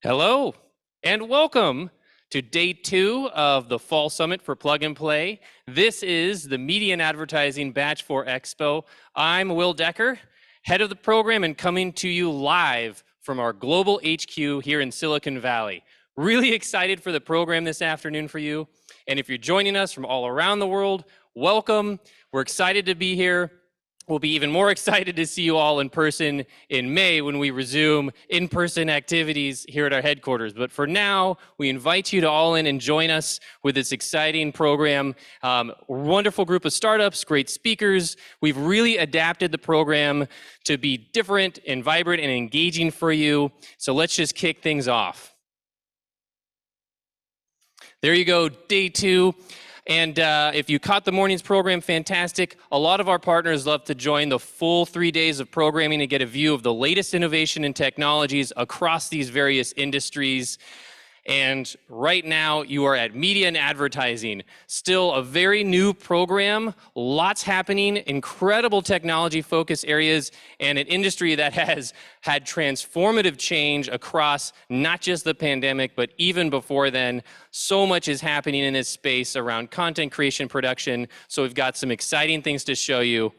Hello, and welcome to day 2 of the Fall Summit for Plug and Play. This is the Media and Advertising Batch 4 Expo. I'm Will Decker, head of the program, and coming to you live from our global HQ here in Silicon Valley. Really excited for the program this afternoon for you. And if you're joining us from all around the world, welcome. We're excited to be here. We'll be even more excited to see you all in person in May when we resume in-person activities here at our headquarters. But for now, we invite you to all in and join us with this exciting program. Wonderful group of startups, great speakers. We've really adapted the program to be different and vibrant and engaging for you. So let's just kick things off. There you go, day 2. And if you caught the morning's program, fantastic. A lot of our partners love to join the full 3 days of programming and get a view of the latest innovation and technologies across these various industries. And right now, you are at Media and Advertising. Still a very new program, lots happening, incredible technology focus areas, and an industry that has had transformative change across not just the pandemic, but even before then. So much is happening in this space around content creation, production, so we've got some exciting things to show you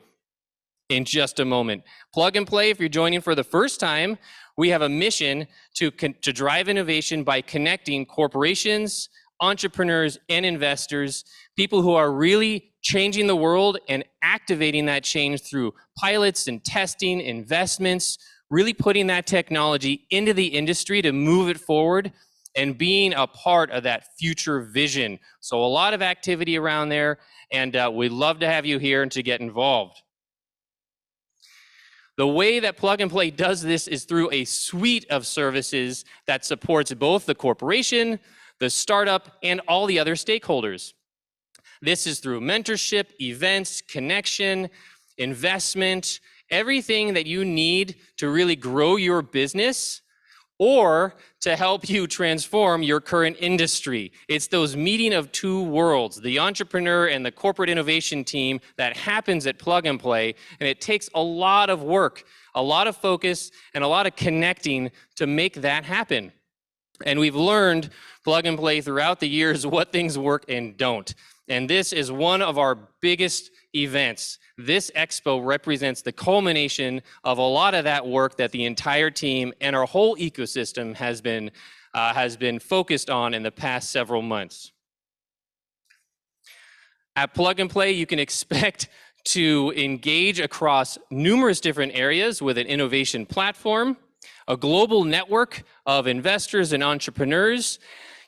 in just a moment. Plug and Play, if you're joining for the first time, we have a mission to drive innovation by connecting corporations, entrepreneurs, and investors, people who are really changing the world and activating that change through pilots and testing, investments, really putting that technology into the industry to move it forward and being a part of that future vision. So a lot of activity around there, and we'd love to have you here and to get involved. The way that Plug and Play does this is through a suite of services that supports both the corporation, the startup, and all the other stakeholders. This is through mentorship, events, connection, investment, everything that you need to really grow your business or to help you transform your current industry. It's those meeting of two worlds, the entrepreneur and the corporate innovation team, that happens at Plug and Play, and it takes a lot of work, a lot of focus, and a lot of connecting to make that happen. And we've learned, Plug and Play, throughout the years what things work and don't. And this is one of our biggest events. This expo represents the culmination of a lot of that work that the entire team and our whole ecosystem has been focused on in the past several months. At Plug and Play, you can expect to engage across numerous different areas with an innovation platform, a global network of investors and entrepreneurs.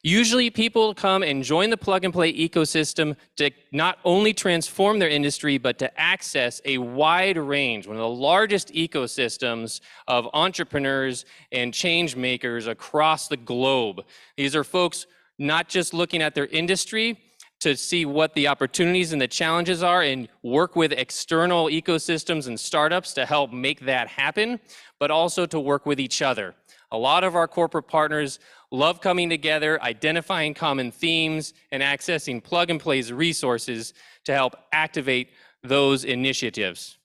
Usually people come and join the Plug and Play ecosystem to not only transform their industry, but to access a wide range, one of the largest ecosystems of entrepreneurs and change makers across the globe. These are folks not just looking at their industry to see what the opportunities and the challenges are and work with external ecosystems and startups to help make that happen, but also to work with each other. A lot of our corporate partners love coming together, identifying common themes, and accessing Plug and Play's resources to help activate those initiatives.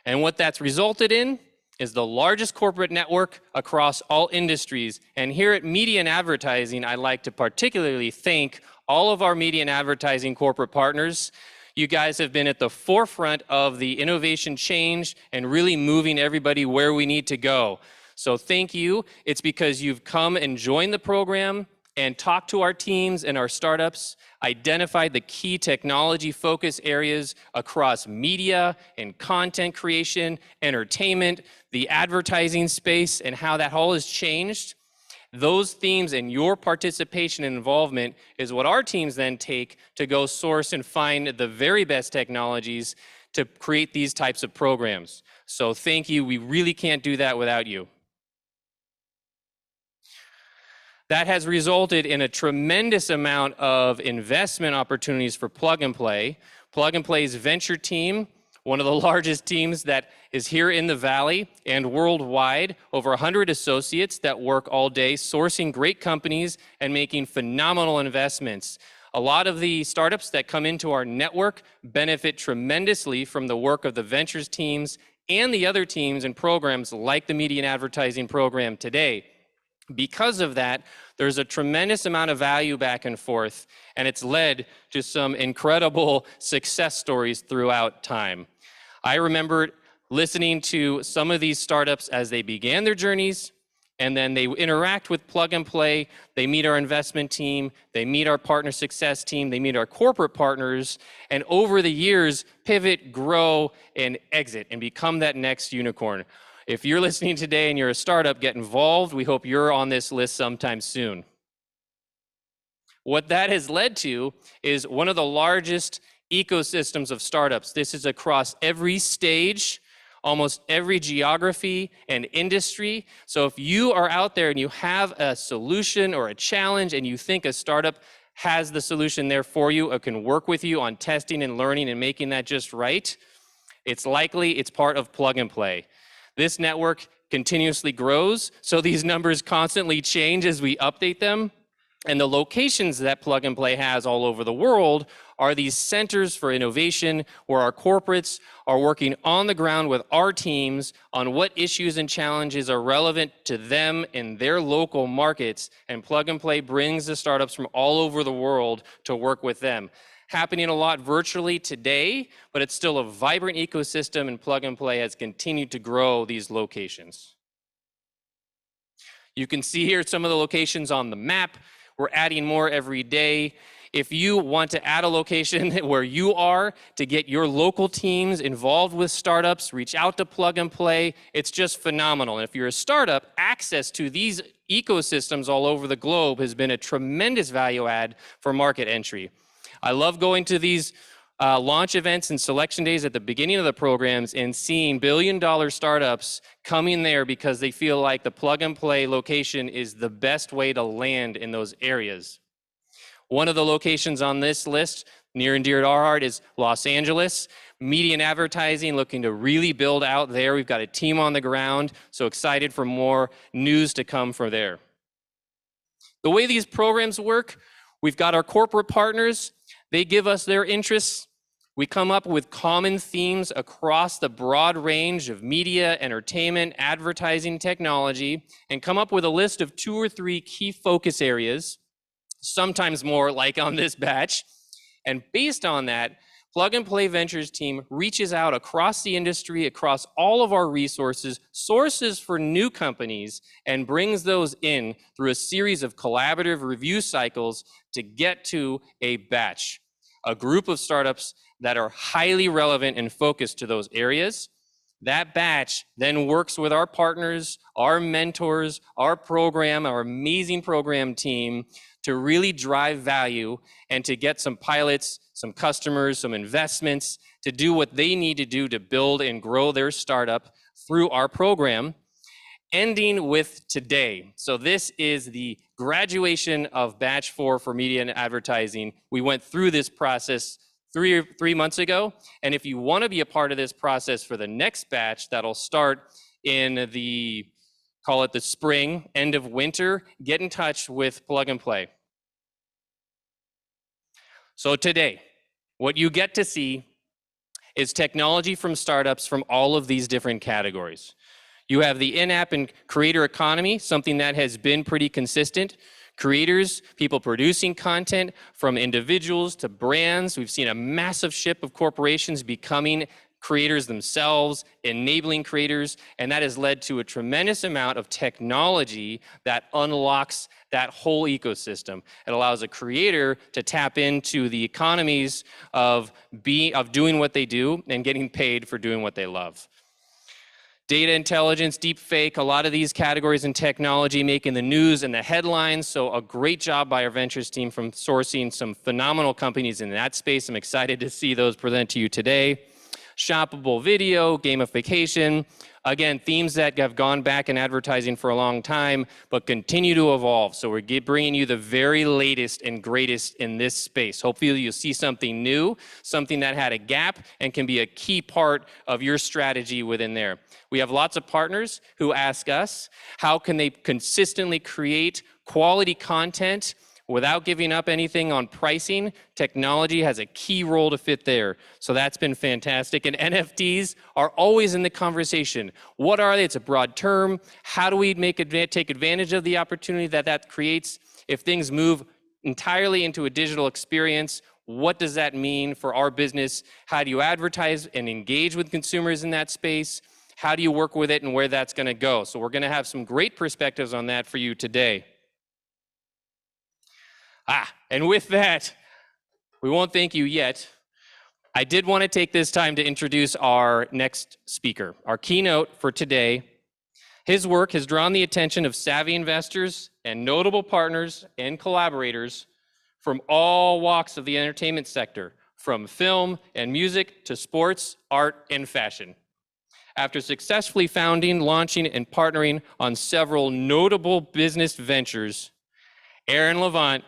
And what that's resulted in is the largest corporate network across all industries. And here at Media and Advertising, I'd like to particularly thank all of our media and advertising corporate partners. You guys have been at the forefront of the innovation change and really moving everybody where we need to go. So thank you. It's because you've come and joined the program and talked to our teams and our startups, identified the key technology focus areas across media and content creation, entertainment, the advertising space, and how that all has changed. Those themes and your participation and involvement is what our teams then take to go source and find the very best technologies to create these types of programs. So thank you. We really can't do that without you. That has resulted in a tremendous amount of investment opportunities for Plug and Play. Plug and Play's venture team, one of the largest teams that is here in the Valley and worldwide, over 100 associates that work all day sourcing great companies and making phenomenal investments. A lot of the startups that come into our network benefit tremendously from the work of the ventures teams and the other teams and programs like the media and advertising program today. Because of that, there's a tremendous amount of value back and forth, and it's led to some incredible success stories throughout time. I remember listening to some of these startups as they began their journeys, and then they interact with Plug and Play. They meet our investment team, they meet our partner success team, they meet our corporate partners, and over the years, pivot, grow, and exit, and become that next unicorn. If you're listening today and you're a startup, get involved. We hope you're on this list sometime soon. What that has led to is one of the largest ecosystems of startups. This is across every stage, almost every geography and industry. So if you are out there and you have a solution or a challenge and you think a startup has the solution there for you or can work with you on testing and learning and making that just right, it's likely it's part of Plug and Play. This network continuously grows, so these numbers constantly change as we update them. And the locations that Plug and Play has all over the world are these centers for innovation where our corporates are working on the ground with our teams on what issues and challenges are relevant to them in their local markets. And Plug and Play brings the startups from all over the world to work with them. Happening a lot virtually today, but it's still a vibrant ecosystem, and Plug and Play has continued to grow these locations. You can see here some of the locations on the map. We're adding more every day. If you want to add a location where you are to get your local teams involved with startups, reach out to Plug and Play. It's just phenomenal. And if you're a startup, access to these ecosystems all over the globe has been a tremendous value add for market entry. I love going to these launch events and selection days at the beginning of the programs and seeing billion-dollar startups coming there because they feel like the Plug and Play location is the best way to land in those areas. One of the locations on this list, near and dear to our heart, is Los Angeles. Media and advertising, looking to really build out there. We've got a team on the ground, so excited for more news to come from there. The way these programs work, we've got our corporate partners. They give us their interests. We come up with common themes across the broad range of media, entertainment, advertising, technology, and come up with a list of 2 or 3 key focus areas, sometimes more like on this batch. And based on that, Plug and Play Ventures team reaches out across the industry, across all of our resources, sources for new companies, and brings those in through a series of collaborative review cycles to get to a batch, a group of startups that are highly relevant and focused to those areas. That batch then works with our partners, our mentors, our program, our amazing program team to really drive value and to get some pilots, some customers, some investments to do what they need to do to build and grow their startup through our program, ending with today. So this is the graduation of batch 4 for media and advertising. We went through this process three months ago, and if you want to be a part of this process for the next batch that'll start in the, call it the spring, end of winter, get in touch with Plug and Play. So today, what you get to see is technology from startups from all of these different categories. You have the in-app and creator economy, something that has been pretty consistent. Creators, people producing content, from individuals to brands. We've seen a massive shift of corporations becoming creators themselves, enabling creators, and that has led to a tremendous amount of technology that unlocks that whole ecosystem. It allows a creator to tap into the economies of doing what they do and getting paid for doing what they love. Data intelligence, deep fake, a lot of these categories in technology making the news and the headlines, so a great job by our ventures team from sourcing some phenomenal companies in that space. I'm excited to see those present to you today. Shoppable video, gamification, again, themes that have gone back in advertising for a long time, but continue to evolve. So we're bringing you the very latest and greatest in this space. Hopefully you'll see something new, something that had a gap and can be a key part of your strategy within there. We have lots of partners who ask us, how can they consistently create quality content Without giving up anything on pricing, technology has a key role to fit there. So that's been fantastic. And NFTs are always in the conversation. What are they? It's a broad term. How do we take advantage of the opportunity that creates? If things move entirely into a digital experience, what does that mean for our business? How do you advertise and engage with consumers in that space? How do you work with it and where that's going to go? So we're going to have some great perspectives on that for you today. And with that, we won't thank you yet. I did want to take this time to introduce our next speaker, our keynote for today. His work has drawn the attention of savvy investors and notable partners and collaborators from all walks of the entertainment sector, from film and music to sports, art, and fashion. After successfully founding, launching, and partnering on several notable business ventures, Aaron Levant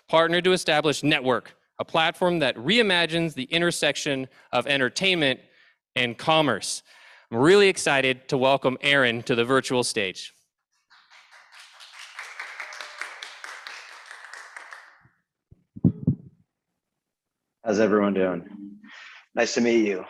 partnered to establish NTWRK, a platform that reimagines the intersection of entertainment and commerce. I'm really excited to welcome Aaron to the virtual stage. How's everyone doing? Nice to meet you.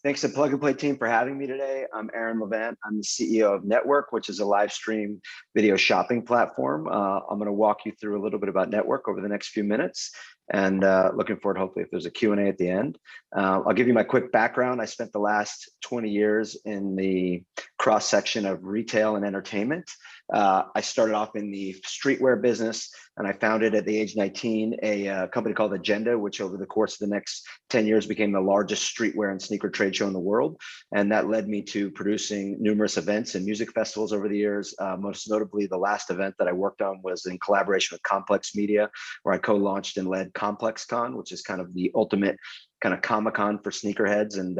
Thanks to Plug and Play team for having me today. I'm Aaron Levant. I'm the CEO of NTWRK, which is a live stream video shopping platform. I'm going to walk you through a little bit about NTWRK over the next few minutes, and looking forward, hopefully, if there's a Q&A at the end. I'll give you my quick background. I spent the last 20 years in the cross section of retail and entertainment. I started off in the streetwear business, and I founded at the age of 19 a company called Agenda, which over the course of the next 10 years became the largest streetwear and sneaker trade show in the world. And that led me to producing numerous events and music festivals over the years. Most notably, the last event that I worked on was in collaboration with Complex Media, where I co-launched and led ComplexCon, which is kind of the ultimate kind of Comic-Con for sneakerheads. And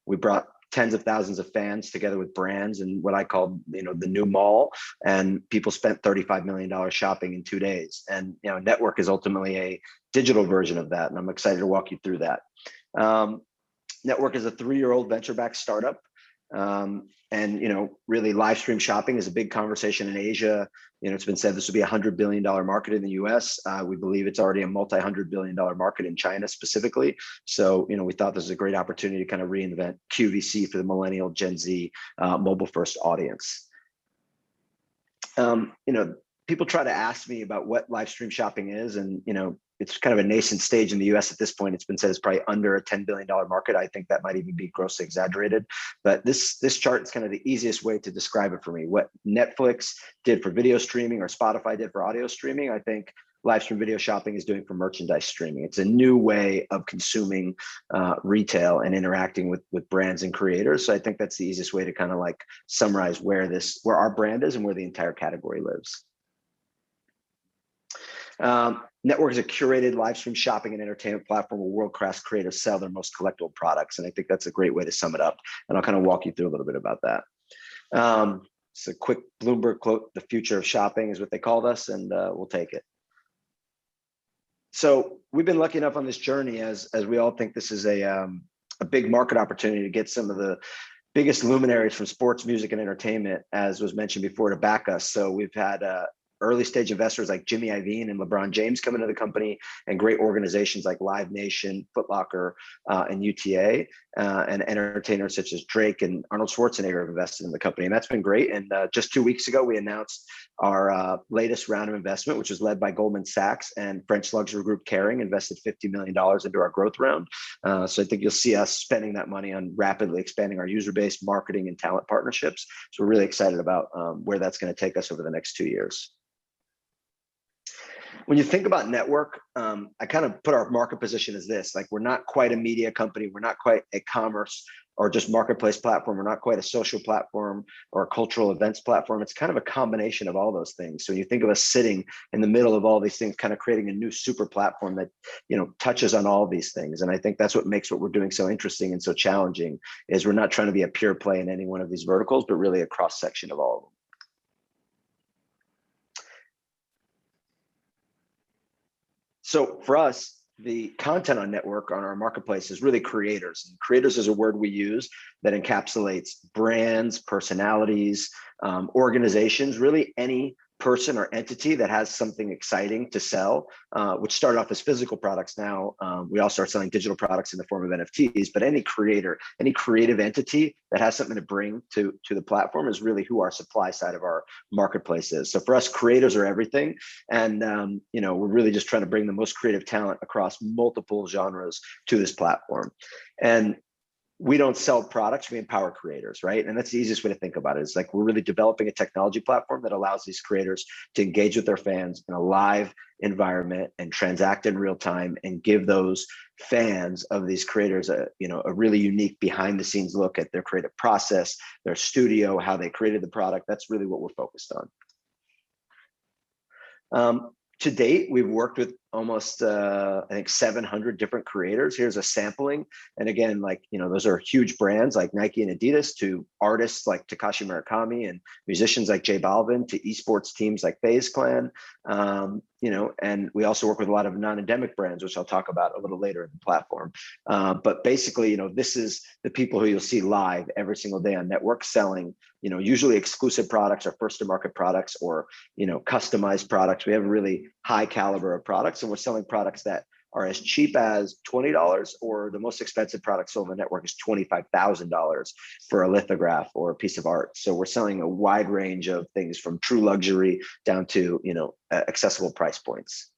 we brought tens of thousands of fans together with brands and what I called, the new mall, and people spent $35 million shopping in 2 days. And, NTWRK is ultimately a digital version of that. And I'm excited to walk you through that. NTWRK is a 3-year-old venture-backed startup. And, really live stream shopping is a big conversation in Asia. It's been said this will be a $100 billion market in the US. We believe it's already a multi-$100 billion market in China specifically. So, we thought this was a great opportunity to kind of reinvent QVC for the millennial Gen Z mobile first audience. People try to ask me about what live stream shopping is, and, it's kind of a nascent stage in the US at this point. It's been said it's probably under a $10 billion market. I think that might even be grossly exaggerated. But this chart is kind of the easiest way to describe it for me. What Netflix did for video streaming or Spotify did for audio streaming, I think live stream video shopping is doing for merchandise streaming. It's a new way of consuming retail and interacting with brands and creators. So I think that's the easiest way to kind of like summarize where our brand is and where the entire category lives. NTWRK is a curated live stream shopping and entertainment platform where world-class creators sell their most collectible products. And I think that's a great way to sum it up. And I'll kind of walk you through a little bit about that. It's a quick Bloomberg quote: "The future of shopping" is what they called us, and we'll take it. So we've been lucky enough on this journey, as we all think this is a big market opportunity to get some of the biggest luminaries from sports, music, and entertainment, as was mentioned before, to back us. So we've had early stage investors like Jimmy Iovine and LeBron James come into the company, and great organizations like Live Nation, Foot Locker, and UTA, and entertainers such as Drake and Arnold Schwarzenegger have invested in the company, and that's been great. And just 2 weeks ago, we announced our latest round of investment, which was led by Goldman Sachs, and French luxury group Kering invested $50 million into our growth round. So I think you'll see us spending that money on rapidly expanding our user base, marketing, and talent partnerships. So we're really excited about where that's going to take us over the next 2 years. When you think about NTWRK, I kind of put our market position as this: like, we're not quite a media company, we're not quite a commerce or just marketplace platform, we're not quite a social platform or a cultural events platform. It's kind of a combination of all those things. So when you think of us sitting in the middle of all these things, kind of creating a new super platform that touches on all these things. And I think that's what makes what we're doing so interesting and so challenging, is we're not trying to be a pure play in any one of these verticals, but really a cross section of all of them. So for us, the content on NTWRK, on our marketplace, is really creators. And creators is a word we use that encapsulates brands, personalities, organizations, really any person or entity that has something exciting to sell, which started off as physical products. Now we all start selling digital products in the form of NFTs, but any creator, any creative entity that has something to bring to the platform is really who our supply side of our marketplace is. So for us, creators are everything. And we're really just trying to bring the most creative talent across multiple genres to this platform. And we don't sell products, we empower creators, right? And that's the easiest way to think about it. It's like we're really developing a technology platform that allows these creators to engage with their fans in a live environment and transact in real time and give those fans of these creators a really unique behind the scenes look at their creative process, their studio, how they created the product. That's really what we're focused on. To date, we've worked with almost, I think, 700 different creators. Here's a sampling. And again, those are huge brands like Nike and Adidas, to artists like Takashi Murakami and musicians like J Balvin, to esports teams like FaZe Clan. And we also work with a lot of non-endemic brands, which I'll talk about a little later in the platform. But basically, this is the people who you'll see live every single day on network selling, usually exclusive products or first to market products or, customized products. We have a really high caliber of products, and we're selling products that are as cheap as $20, or the most expensive product sold on the network is $25,000 for a lithograph or a piece of art. So we're selling a wide range of things from true luxury down to, accessible price points.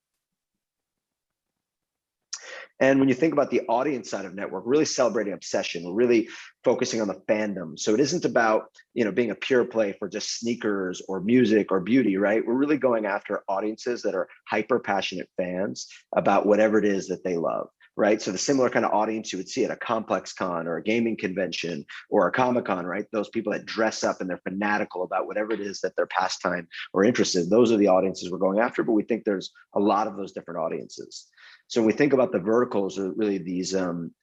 And when you think about the audience side of network, really celebrating obsession, we're really focusing on the fandom. So it isn't about, being a pure play for just sneakers or music or beauty, right? We're really going after audiences that are hyper passionate fans about whatever it is that they love, right? So the similar kind of audience you would see at a Complex Con or a gaming convention or a Comic-Con, right? Those people that dress up and they're fanatical about whatever it is that their pastime or interested. Those are the audiences we're going after, but we think there's a lot of those different audiences. So when we think about the verticals, are really these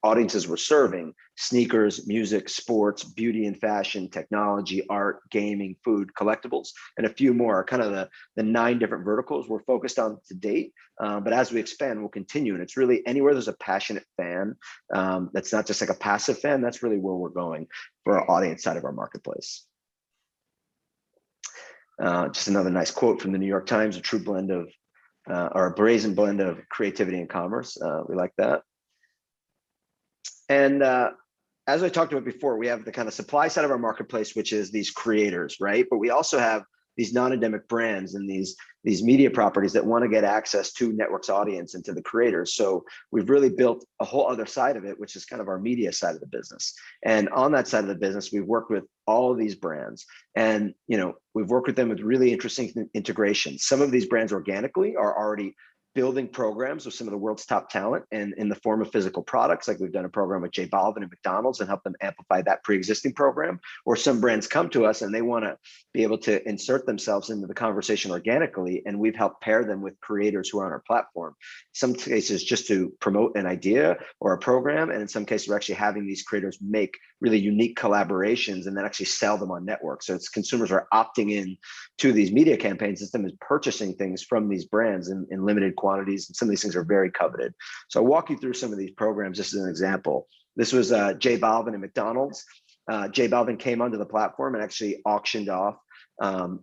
audiences we're serving: sneakers, music, sports, beauty and fashion, technology, art, gaming, food, collectibles, and a few more are kind of the 9 different verticals we're focused on to date. But as we expand, we'll continue. And it's really anywhere there's a passionate fan, that's not just like a passive fan, that's really where we're going for our audience side of our marketplace. Just another nice quote from the New York Times: a true blend of or a brazen blend of creativity and commerce. We like that. And as I talked about before, we have the kind of supply side of our marketplace, which is these creators, right? But we also have these non-endemic brands and these media properties that want to get access to network's audience and to the creators. So we've really built a whole other side of it, which is kind of our media side of the business. And on that side of the business, we've worked with all of these brands, and we've worked with them with really interesting integrations. Some of these brands organically are already building programs with some of the world's top talent, and in the form of physical products, like we've done a program with J Balvin and McDonald's and help them amplify that pre-existing program. Or some brands come to us and they want to be able to insert themselves into the conversation organically, and we've helped pair them with creators who are on our platform. Some cases just to promote an idea or a program, and in some cases we're actually having these creators make really unique collaborations and then actually sell them on network. So it's consumers are opting in to these media campaigns, instead of purchasing things from these brands in limited quantities, and some of these things are very coveted. So I'll walk you through some of these programs just as an example. This was J Balvin and McDonald's. J Balvin came onto the platform and actually auctioned off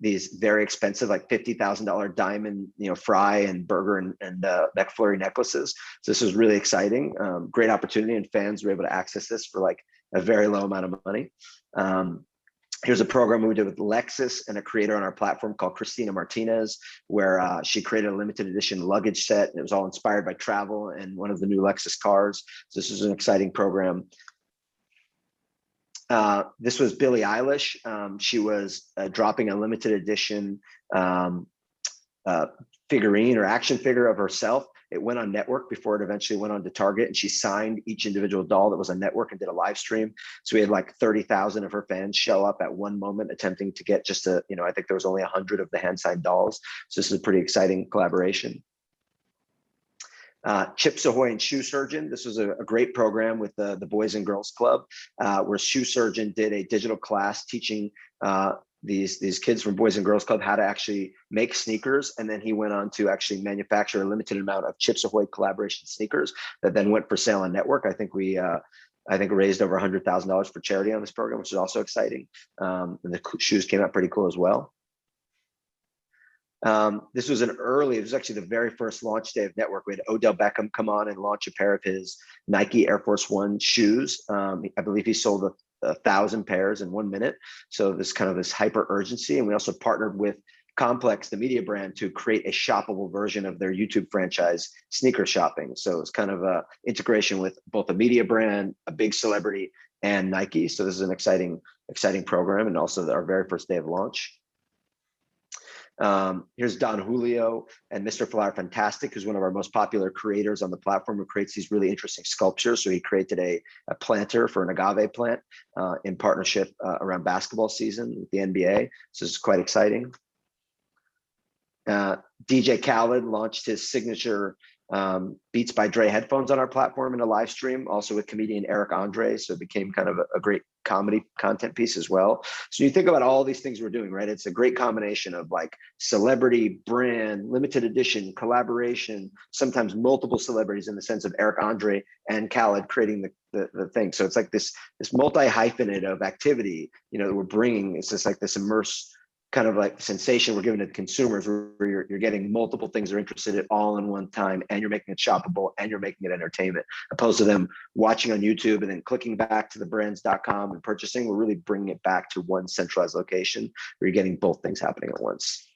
these very expensive, like $50,000 diamond, fry and burger and McFlurry necklaces. So this was really exciting, great opportunity, and fans were able to access this for like a very low amount of money. Here's a program we did with Lexus and a creator on our platform called Christina Martinez, where she created a limited edition luggage set. And it was all inspired by travel and one of the new Lexus cars. So this is an exciting program. This was Billie Eilish. She was dropping a limited edition figurine or action figure of herself. It went on network before it eventually went on to Target, and she signed each individual doll that was on network and did a live stream. So we had like 30,000 of her fans show up at one moment attempting to get just I think there was only 100 of the hand signed dolls. So this is a pretty exciting collaboration. Chips Ahoy and Shoe Surgeon. This was a great program with the Boys and Girls Club, where Shoe Surgeon did a digital class teaching these kids from Boys and Girls Club how to actually make sneakers, and then he went on to actually manufacture a limited amount of Chips Ahoy collaboration sneakers that then went for sale on network. I think we raised over $100,000 for charity on this program, which is also exciting. And the shoes came out pretty cool as well. This was it was actually the very first launch day of Network. We had Odell Beckham come on and launch a pair of his Nike Air Force One shoes. I believe he sold 1,000 pairs in 1 minute. So this hyper urgency. And we also partnered with Complex, the media brand, to create a shoppable version of their YouTube franchise, Sneaker Shopping. So it's kind of a integration with both a media brand, a big celebrity, and Nike. So this is an exciting program, and also our very first day of launch. Here's Don Julio and Mr. Flower Fantastic, who's one of our most popular creators on the platform, who creates these really interesting sculptures. So he created a planter for an agave plant in partnership around basketball season with the NBA. So this is quite exciting. DJ Khaled launched his signature Beats by Dre headphones on our platform in a live stream, also with comedian Eric Andre. So it became kind of a great comedy content piece as well. So you think about all these things we're doing, right? It's a great combination of like celebrity, brand, limited edition, collaboration, sometimes multiple celebrities in the sense of Eric Andre and Khaled creating the thing. So it's like this multi-hyphenate of activity, that we're bringing. It's just like this immerse kind of like sensation we're giving to consumers, where you're getting multiple things they're interested in all in one time, and you're making it shoppable, and you're making it entertainment, opposed to them watching on YouTube and then clicking back to the brands.com and purchasing. We're really bringing it back to one centralized location where you're getting both things happening at once.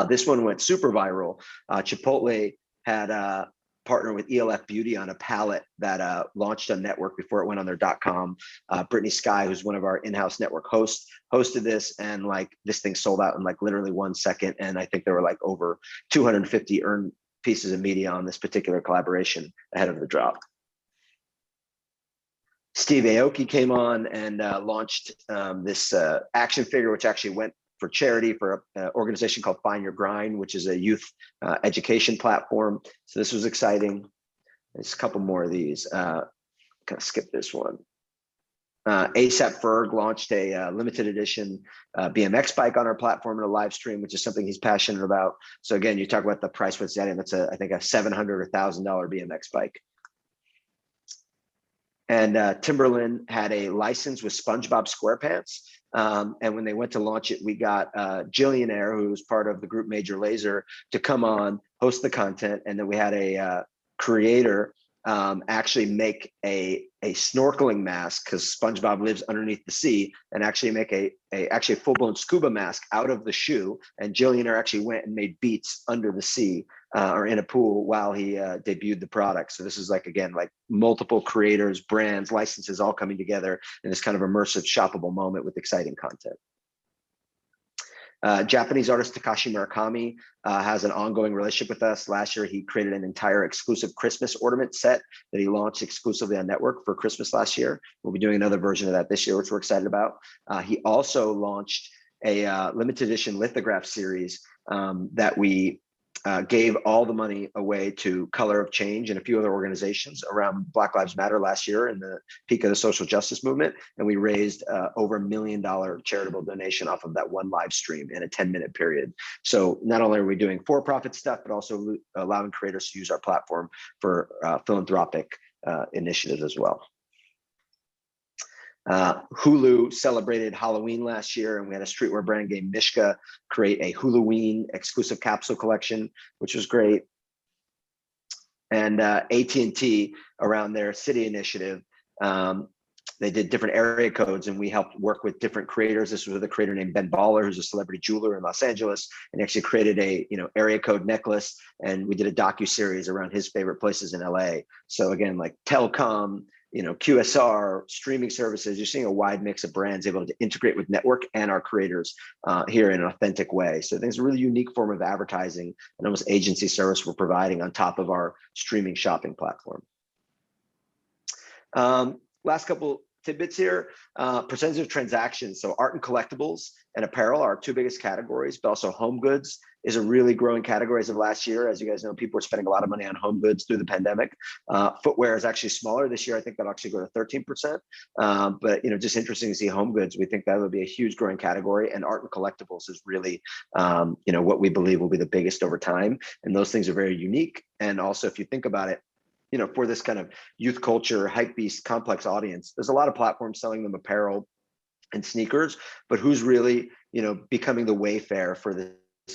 This one went super viral. Chipotle had partner with ELF Beauty on a palette that launched on Network before it went on their .com. Brittany Sky, who's one of our in-house Network hosts, hosted this, and like this thing sold out in like literally 1 second. And I think there were like over 250 earned pieces of media on this particular collaboration ahead of the drop. Steve Aoki came on and launched this action figure, which actually went for charity for an organization called Find Your Grind, which is a youth education platform. So this was exciting. There's a couple more of these. Kind of skip this one. ASAP Ferg launched a limited edition BMX bike on our platform in a live stream, which is something he's passionate about. So again, you talk about the price what's that in. That's I think a $700 or $1,000 BMX bike. And Timberland had a license with SpongeBob SquarePants. And when they went to launch it, we got Jillionaire, who was part of the group Major Lazer, to come on, host the content. And then we had a creator actually make a snorkeling mask, because SpongeBob lives underneath the sea, and actually make a full-blown scuba mask out of the shoe. And Jillionaire actually went and made beats under the sea or in a pool while he debuted the product. So this is like, again, like multiple creators, brands, licenses all coming together in this kind of immersive shoppable moment with exciting content. Japanese artist Takashi Murakami has an ongoing relationship with us. Last year, he created an entire exclusive Christmas ornament set that he launched exclusively on Network for Christmas last year. We'll be doing another version of that this year, which we're excited about. He also launched a limited edition lithograph series that we gave all the money away to Color of Change and a few other organizations around Black Lives Matter last year in the peak of the social justice movement. And we raised over $1 million charitable donation off of that one live stream in a 10-minute period. So not only are we doing for-profit stuff, but also allowing creators to use our platform for philanthropic initiatives as well. Hulu celebrated Halloween last year, and we had a streetwear brand named Mishka create a Halloween exclusive capsule collection, which was great. And AT&T, around their city initiative, they did different area codes, and we helped work with different creators. This was with a creator named Ben Baller, who's a celebrity jeweler in Los Angeles, and actually created a area code necklace. And we did a docu-series around his favorite places in LA. So again, like telecom, QSR, streaming services, you're seeing a wide mix of brands able to integrate with Network and our creators here in an authentic way. So I think it's a really unique form of advertising and almost agency service we're providing on top of our streaming shopping platform. Last couple tidbits here. Percentage of transactions. So art and collectibles and apparel are our two biggest categories, but also home goods is a really growing category as of last year. As you guys know, people are spending a lot of money on home goods through the pandemic. Footwear is actually smaller this year. I think that'll actually go to 13%. But just interesting to see home goods. We think that will be a huge growing category, and art and collectibles is really what we believe will be the biggest over time. And those things are very unique. And also, if you think about it, for this kind of youth culture, hype beast, complex audience, there's a lot of platforms selling them apparel and sneakers, but who's really, becoming the wayfarer for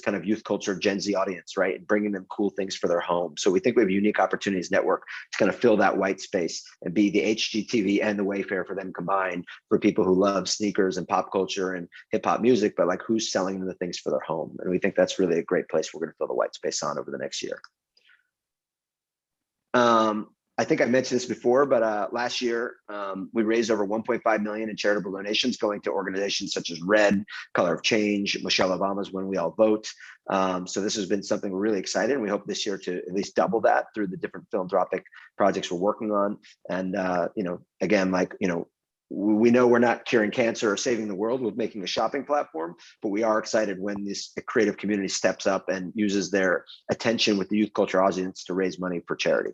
kind of youth culture Gen Z audience, right? And bringing them cool things for their home. So we think we have unique opportunities network to kind of fill that white space and be the HGTV and the Wayfair for them combined, for people who love sneakers and pop culture and hip hop music, but like who's selling them the things for their home. And we think that's really a great place we're going to fill the white space on over the next year. I think I mentioned this before, but last year we raised over 1.5 million in charitable donations going to organizations such as Red, Color of Change, Michelle Obama's When We All Vote. So this has been something we're really excited, and we hope this year to at least double that through the different philanthropic projects we're working on. And again, we know we're not curing cancer or saving the world with making a shopping platform, but we are excited when this creative community steps up and uses their attention with the youth culture audience to raise money for charity.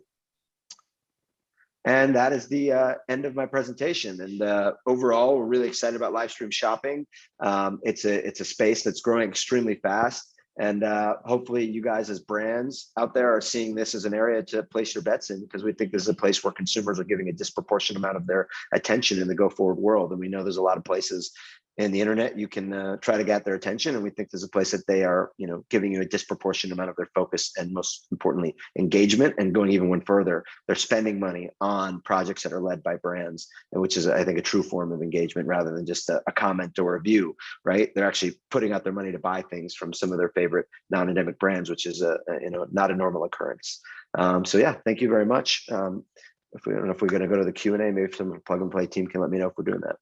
And that is the end of my presentation. And overall, we're really excited about live stream shopping. It's a space that's growing extremely fast. And hopefully you guys as brands out there are seeing this as an area to place your bets in, because we think this is a place where consumers are giving a disproportionate amount of their attention in the go forward world. And we know there's a lot of places in the internet you can try to get their attention, and we think there's a place that they are giving you a disproportionate amount of their focus, and most importantly engagement, and going even one further, they're spending money on projects that are led by brands, and which is, I think, a true form of engagement rather than just a comment or a view, right? They're actually putting out their money to buy things from some of their favorite non-endemic brands, which is not a normal occurrence. So yeah, thank you very much. I don't know if we're going to go to the Q&A, maybe if some plug and play team can let me know if we're doing that.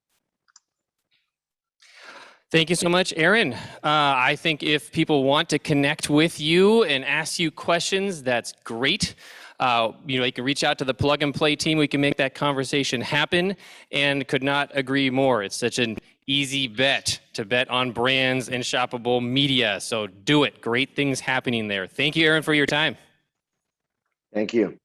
Thank you so much, Aaron. I think if people want to connect with you and ask you questions, that's great. You can reach out to the plug and play team. We can make that conversation happen, and could not agree more. It's such an easy bet to bet on brands and shoppable media. So do it. Great things happening there. Thank you, Aaron, for your time. Thank you.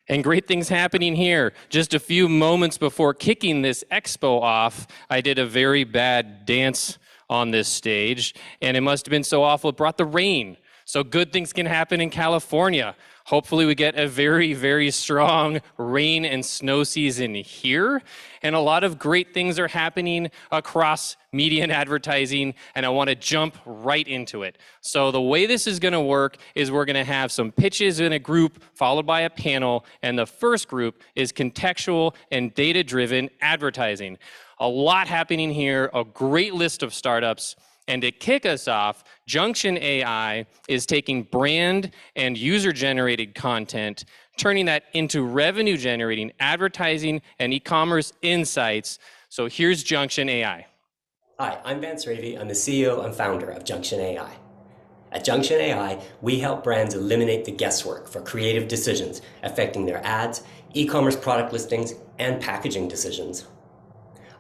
And great things happening here. Just a few moments before kicking this expo off, I did a very bad dance on this stage, and it must have been so awful it brought the rain. So good things can happen in California. Hopefully we get a very, very strong rain and snow season here. And a lot of great things are happening across media and advertising, and I want to jump right into it. So the way this is going to work is we're going to have some pitches in a group followed by a panel, and the first group is contextual and data-driven advertising. A lot happening here, a great list of startups. And to kick us off, Junction AI is taking brand and user-generated content, turning that into revenue-generating advertising and e-commerce insights. So here's Junction AI. Hi, I'm Vance Ravey. I'm the CEO and founder of Junction AI. At Junction AI, we help brands eliminate the guesswork for creative decisions affecting their ads, e-commerce product listings, and packaging decisions.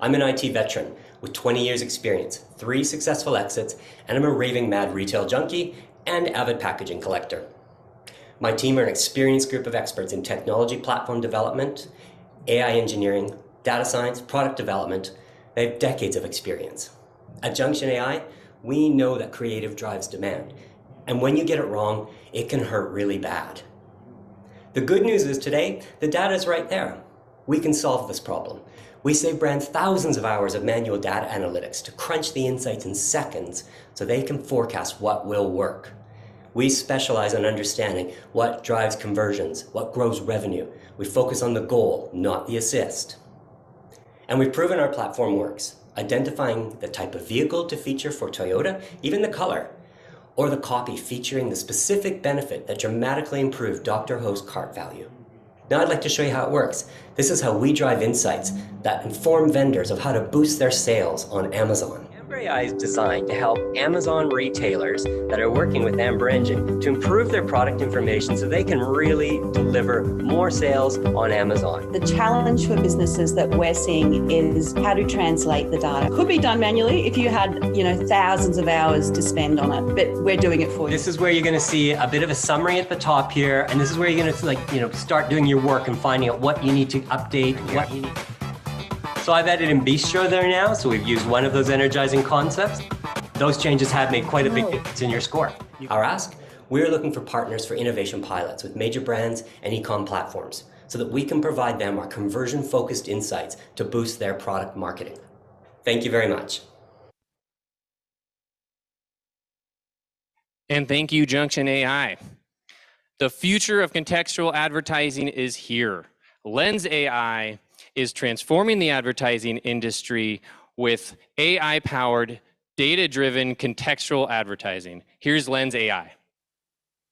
I'm an IT veteran with 20 years experience, 3 successful exits, and I'm a raving mad retail junkie and avid packaging collector. My team are an experienced group of experts in technology platform development, AI engineering, data science, product development. They have decades of experience. At Junction AI, we know that creative drives demand, and when you get it wrong, it can hurt really bad. The good news is today, the data is right there. We can solve this problem. We save brands thousands of hours of manual data analytics to crunch the insights in seconds so they can forecast what will work. We specialize in understanding what drives conversions, what grows revenue. We focus on the goal, not the assist. And we've proven our platform works, identifying the type of vehicle to feature for Toyota, even the color, or the copy featuring the specific benefit that dramatically improved Dr. Ho's cart value. Now I'd like to show you how it works. This is how we drive insights that inform vendors of how to boost their sales on Amazon. Amber AI is designed to help Amazon retailers that are working with Amber Engine to improve their product information so they can really deliver more sales on Amazon. The challenge for businesses that we're seeing is how to translate the data. Could be done manually if you had, thousands of hours to spend on it, but we're doing it for you. This is where you're going to see a bit of a summary at the top here, and this is where you're going to start doing your work and finding out what you need to update, what you need. So I've added in Bistro there now, so we've used one of those energizing concepts. Those changes have made quite a big difference in your score. Our ask, we're looking for partners for innovation pilots with major brands and e-com platforms so that we can provide them our conversion-focused insights to boost their product marketing. Thank you very much. And thank you, Junction AI. The future of contextual advertising is here. Lens AI is transforming the advertising industry with AI-powered, data-driven contextual advertising. Here's Lens AI.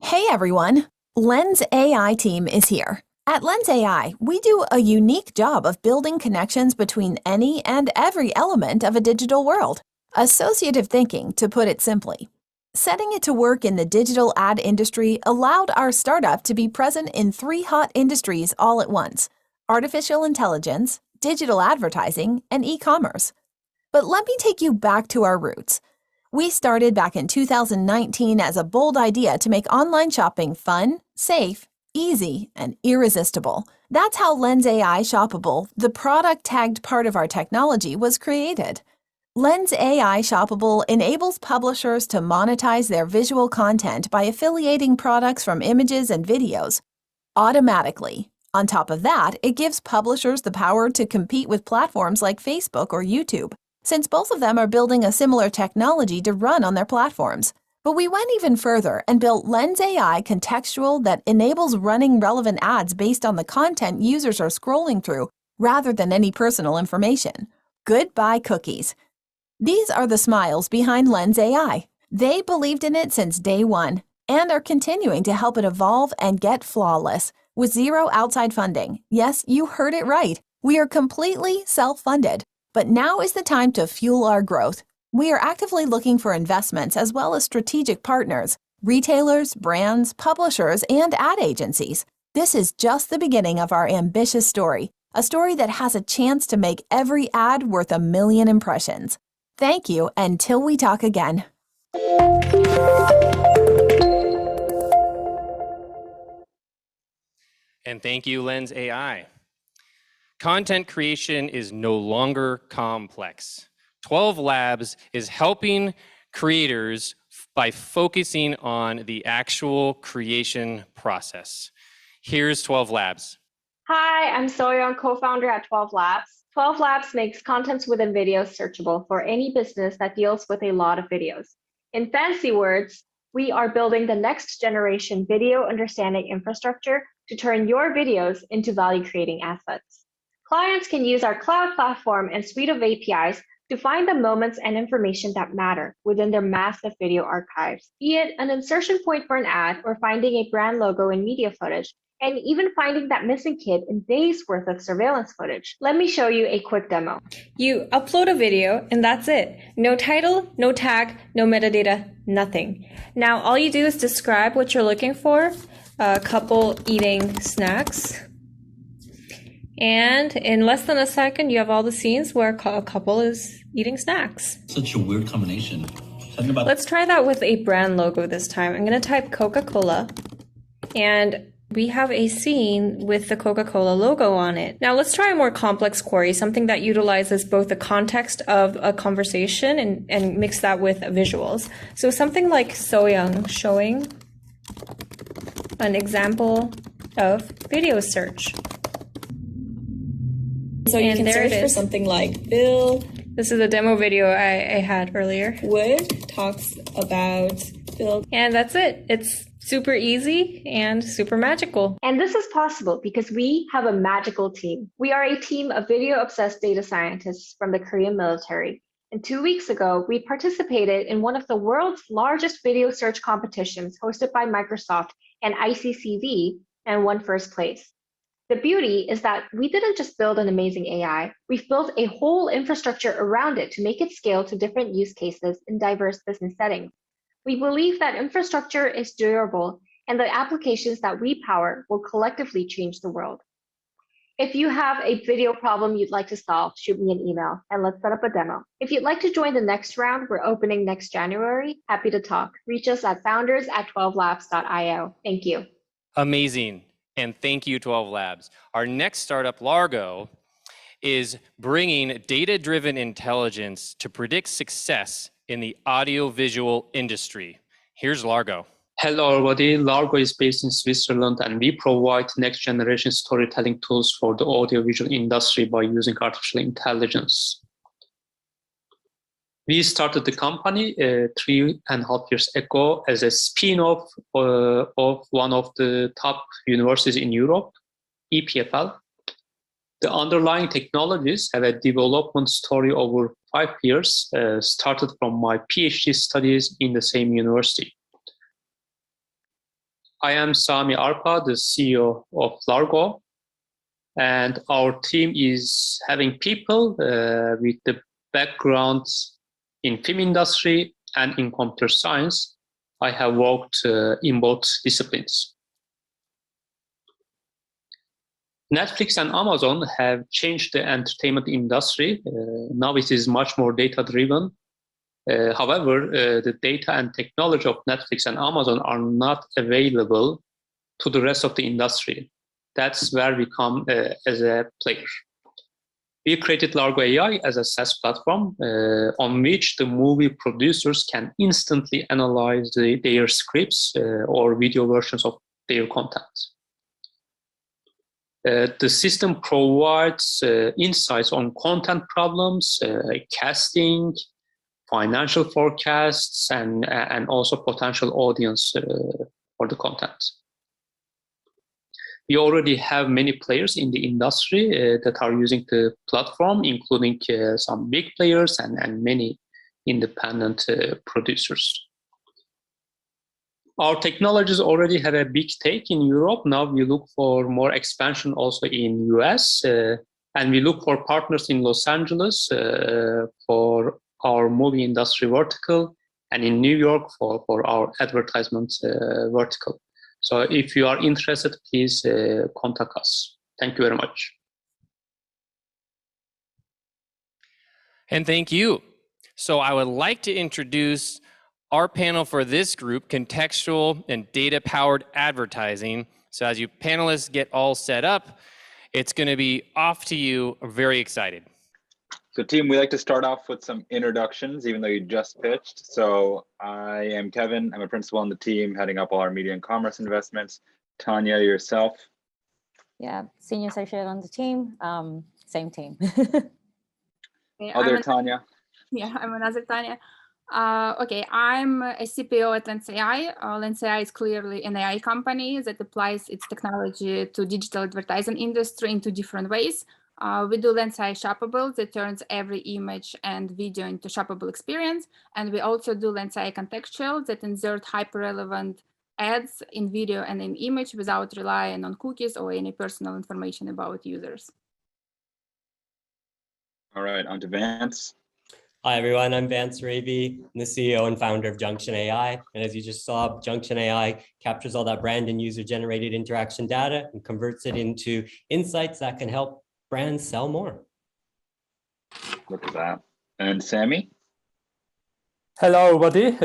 Hey everyone, Lens AI team is here. At Lens AI, we do a unique job of building connections between any and every element of a digital world. Associative thinking, to put it simply. Setting it to work in the digital ad industry allowed our startup to be present in 3 hot industries all at once: artificial intelligence, digital advertising, and e-commerce. But let me take you back to our roots. We started back in 2019 as a bold idea to make online shopping fun, safe, easy, and irresistible. That's how Lens AI Shoppable, the product-tagged part of our technology, was created. Lens AI Shoppable enables publishers to monetize their visual content by affiliating products from images and videos automatically. On top of that, it gives publishers the power to compete with platforms like Facebook or YouTube, since both of them are building a similar technology to run on their platforms. But we went even further and built Lens AI Contextual that enables running relevant ads based on the content users are scrolling through rather than any personal information. Goodbye cookies. These are the smiles behind Lens AI. They believed in it since day one and are continuing to help it evolve and get flawless with zero outside funding. Yes, you heard it right. We are completely self-funded. But now is the time to fuel our growth. We are actively looking for investments as well as strategic partners, retailers, brands, publishers, and ad agencies. This is just the beginning of our ambitious story, a story that has a chance to make every ad worth 1 million impressions. Thank you until we talk again. And thank you, Lens AI. Content creation is no longer complex. 12 Labs is helping creators by focusing on the actual creation process. Here's 12 Labs. Hi, I'm Soyoung, co-founder at 12 Labs. 12 Labs makes contents within videos searchable for any business that deals with a lot of videos. In fancy words, we are building the next generation video understanding infrastructure to turn your videos into value-creating assets. Clients can use our cloud platform and suite of APIs to find the moments and information that matter within their massive video archives, be it an insertion point for an ad or finding a brand logo in media footage, and even finding that missing kid in days worth of surveillance footage. Let me show you a quick demo. You upload a video and that's it. No title, no tag, no metadata, nothing. Now all you do is describe what you're looking for, a couple eating snacks. And in less than a second, you have all the scenes where a couple is eating snacks. Such a weird combination. Let's try that with a brand logo this time. I'm going to type Coca-Cola, and we have a scene with the Coca-Cola logo on it. Now let's try a more complex query, something that utilizes both the context of a conversation and mix that with visuals. So something like Soyoung showing an example of video search. So you can search for something like Bill. This is a demo video I had earlier. Wood talks about Bill. And that's it. It's super easy and super magical. And this is possible because we have a magical team. We are a team of video-obsessed data scientists from the Korean military. And 2 weeks ago, we participated in one of the world's largest video search competitions hosted by Microsoft and ICCV and won first place. The beauty is that we didn't just build an amazing AI, we've built a whole infrastructure around it to make it scale to different use cases in diverse business settings. We believe that infrastructure is durable and the applications that we power will collectively change the world. If you have a video problem you'd like to solve, shoot me an email and let's set up a demo. If you'd like to join the next round, we're opening next January. Happy to talk. Reach us at founders@12labs.io. Thank you. Amazing. And thank you, 12 Labs. Our next startup, Largo, is bringing data-driven intelligence to predict success in the audiovisual industry. Here's Largo. Hello, everybody. Largo is based in Switzerland, and we provide next-generation storytelling tools for the audiovisual industry by using artificial intelligence. We started the company 3.5 years ago as a spin-off of one of the top universities in Europe, EPFL. The underlying technologies have a development story over 5 years, started from my PhD studies in the same university. I am Sami Arpa, the CEO of Largo, and our team is having people with the backgrounds in film industry and in computer science. I have worked in both disciplines. Netflix and Amazon have changed the entertainment industry. Now it is much more data-driven. However, the data and technology of Netflix and Amazon are not available to the rest of the industry. That's where we come as a player. We created Largo AI as a SaaS platform on which the movie producers can instantly analyze their scripts or video versions of their content. The system provides insights on content problems, casting, financial forecasts, and also potential audience for the content. We already have many players in the industry that are using the platform, including some big players and many independent producers. Our technologies already have a big take in Europe. Now we look for more expansion also in US, and we look for partners in Los Angeles for our movie industry vertical, and in New York for our advertisement vertical. So if you are interested, please contact us. Thank you very much. And thank you. So I would like to introduce our panel for this group, Contextual and Data-Powered Advertising. So as you panelists get all set up, it's going to be off to you. I'm very excited. So team, we like to start off with some introductions, even though you just pitched. So I am Kevin. I'm a principal on the team, heading up all our media and commerce investments. Tanya, yourself? Yeah, senior associate on the team, same team. Other Tanya? Yeah, I'm another Tanya. Okay, I'm a CPO at Lens AI. Lens AI is clearly an AI company that applies its technology to digital advertising industry in 2 different ways. We do Lens AI shoppable that turns every image and video into shoppable experience. And we also do Lens AI contextual that insert hyper-relevant ads in video and in image without relying on cookies or any personal information about users. All right, on to Vance. Hi, everyone. I'm Vance Raby. I'm the CEO and founder of Junction AI. And as you just saw, Junction AI captures all that brand and user-generated interaction data and converts it into insights that can help brands sell more. Look at that. And Sammy? Hello, everybody.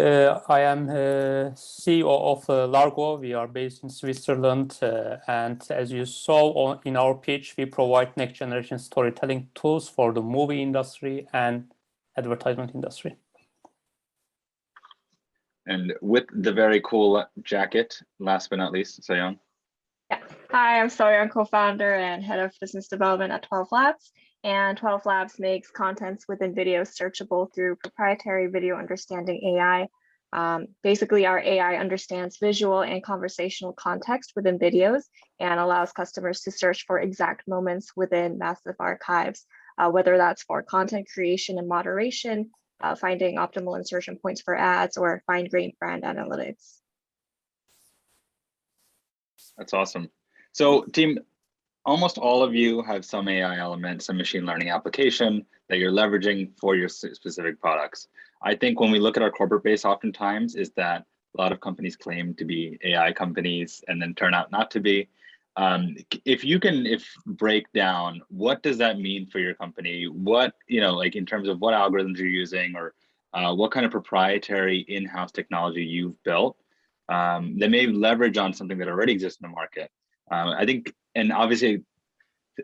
I am CEO of Largo. We are based in Switzerland. And as you saw in our pitch, we provide next generation storytelling tools for the movie industry and advertisement industry. And with the very cool jacket, last but not least, Soyoung. Yeah. Hi, I'm Soyoung, co-founder and head of business development at 12 Labs. And 12 Labs makes contents within video searchable through proprietary video understanding AI. Basically, our AI understands visual and conversational context within videos and allows customers to search for exact moments within massive archives, whether that's for content creation and moderation, finding optimal insertion points for ads, or fine-grained brand analytics. That's awesome. So team, almost all of you have some AI element, some machine learning application that you're leveraging for your specific products. I think when we look at our corporate base, oftentimes is that a lot of companies claim to be AI companies and then turn out not to be. If break down, what does that mean for your company? What, like in terms of what algorithms you're using, or what kind of proprietary in-house technology you've built that may leverage on something that already exists in the market. I think, and obviously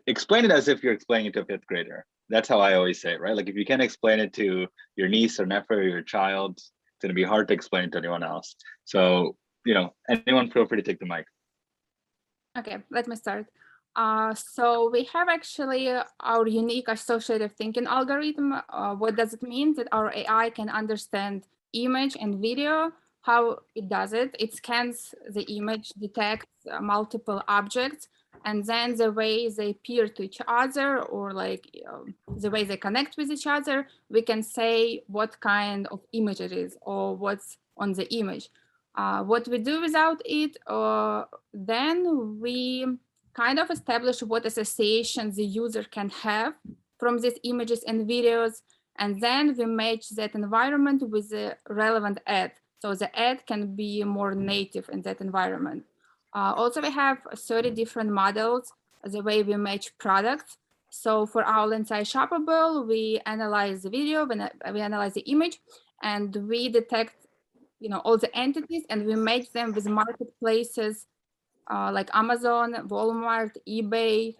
explain it as if you're explaining it to a 5th grader. That's how I always say it, right? Like if you can't explain it to your niece or nephew or your child, it's going to be hard to explain it to anyone else. So, anyone feel free to take the mic. Okay, let me start. So we have actually our unique associative thinking algorithm. What does it mean? That our AI can understand image and video. How it does it? It scans the image, detects multiple objects, and then the way they appear to each other, or like the way they connect with each other, we can say what kind of image it is or what's on the image. What we do without it, then we kind of establish what associations the user can have from these images and videos, and then we match that environment with the relevant ad. So the ad can be more native in that environment. Also, we have 30 different models, the way we match products. So for our LensAI shoppable, we analyze the video, we analyze the image, and we detect all the entities, and we match them with marketplaces like Amazon, Walmart, eBay.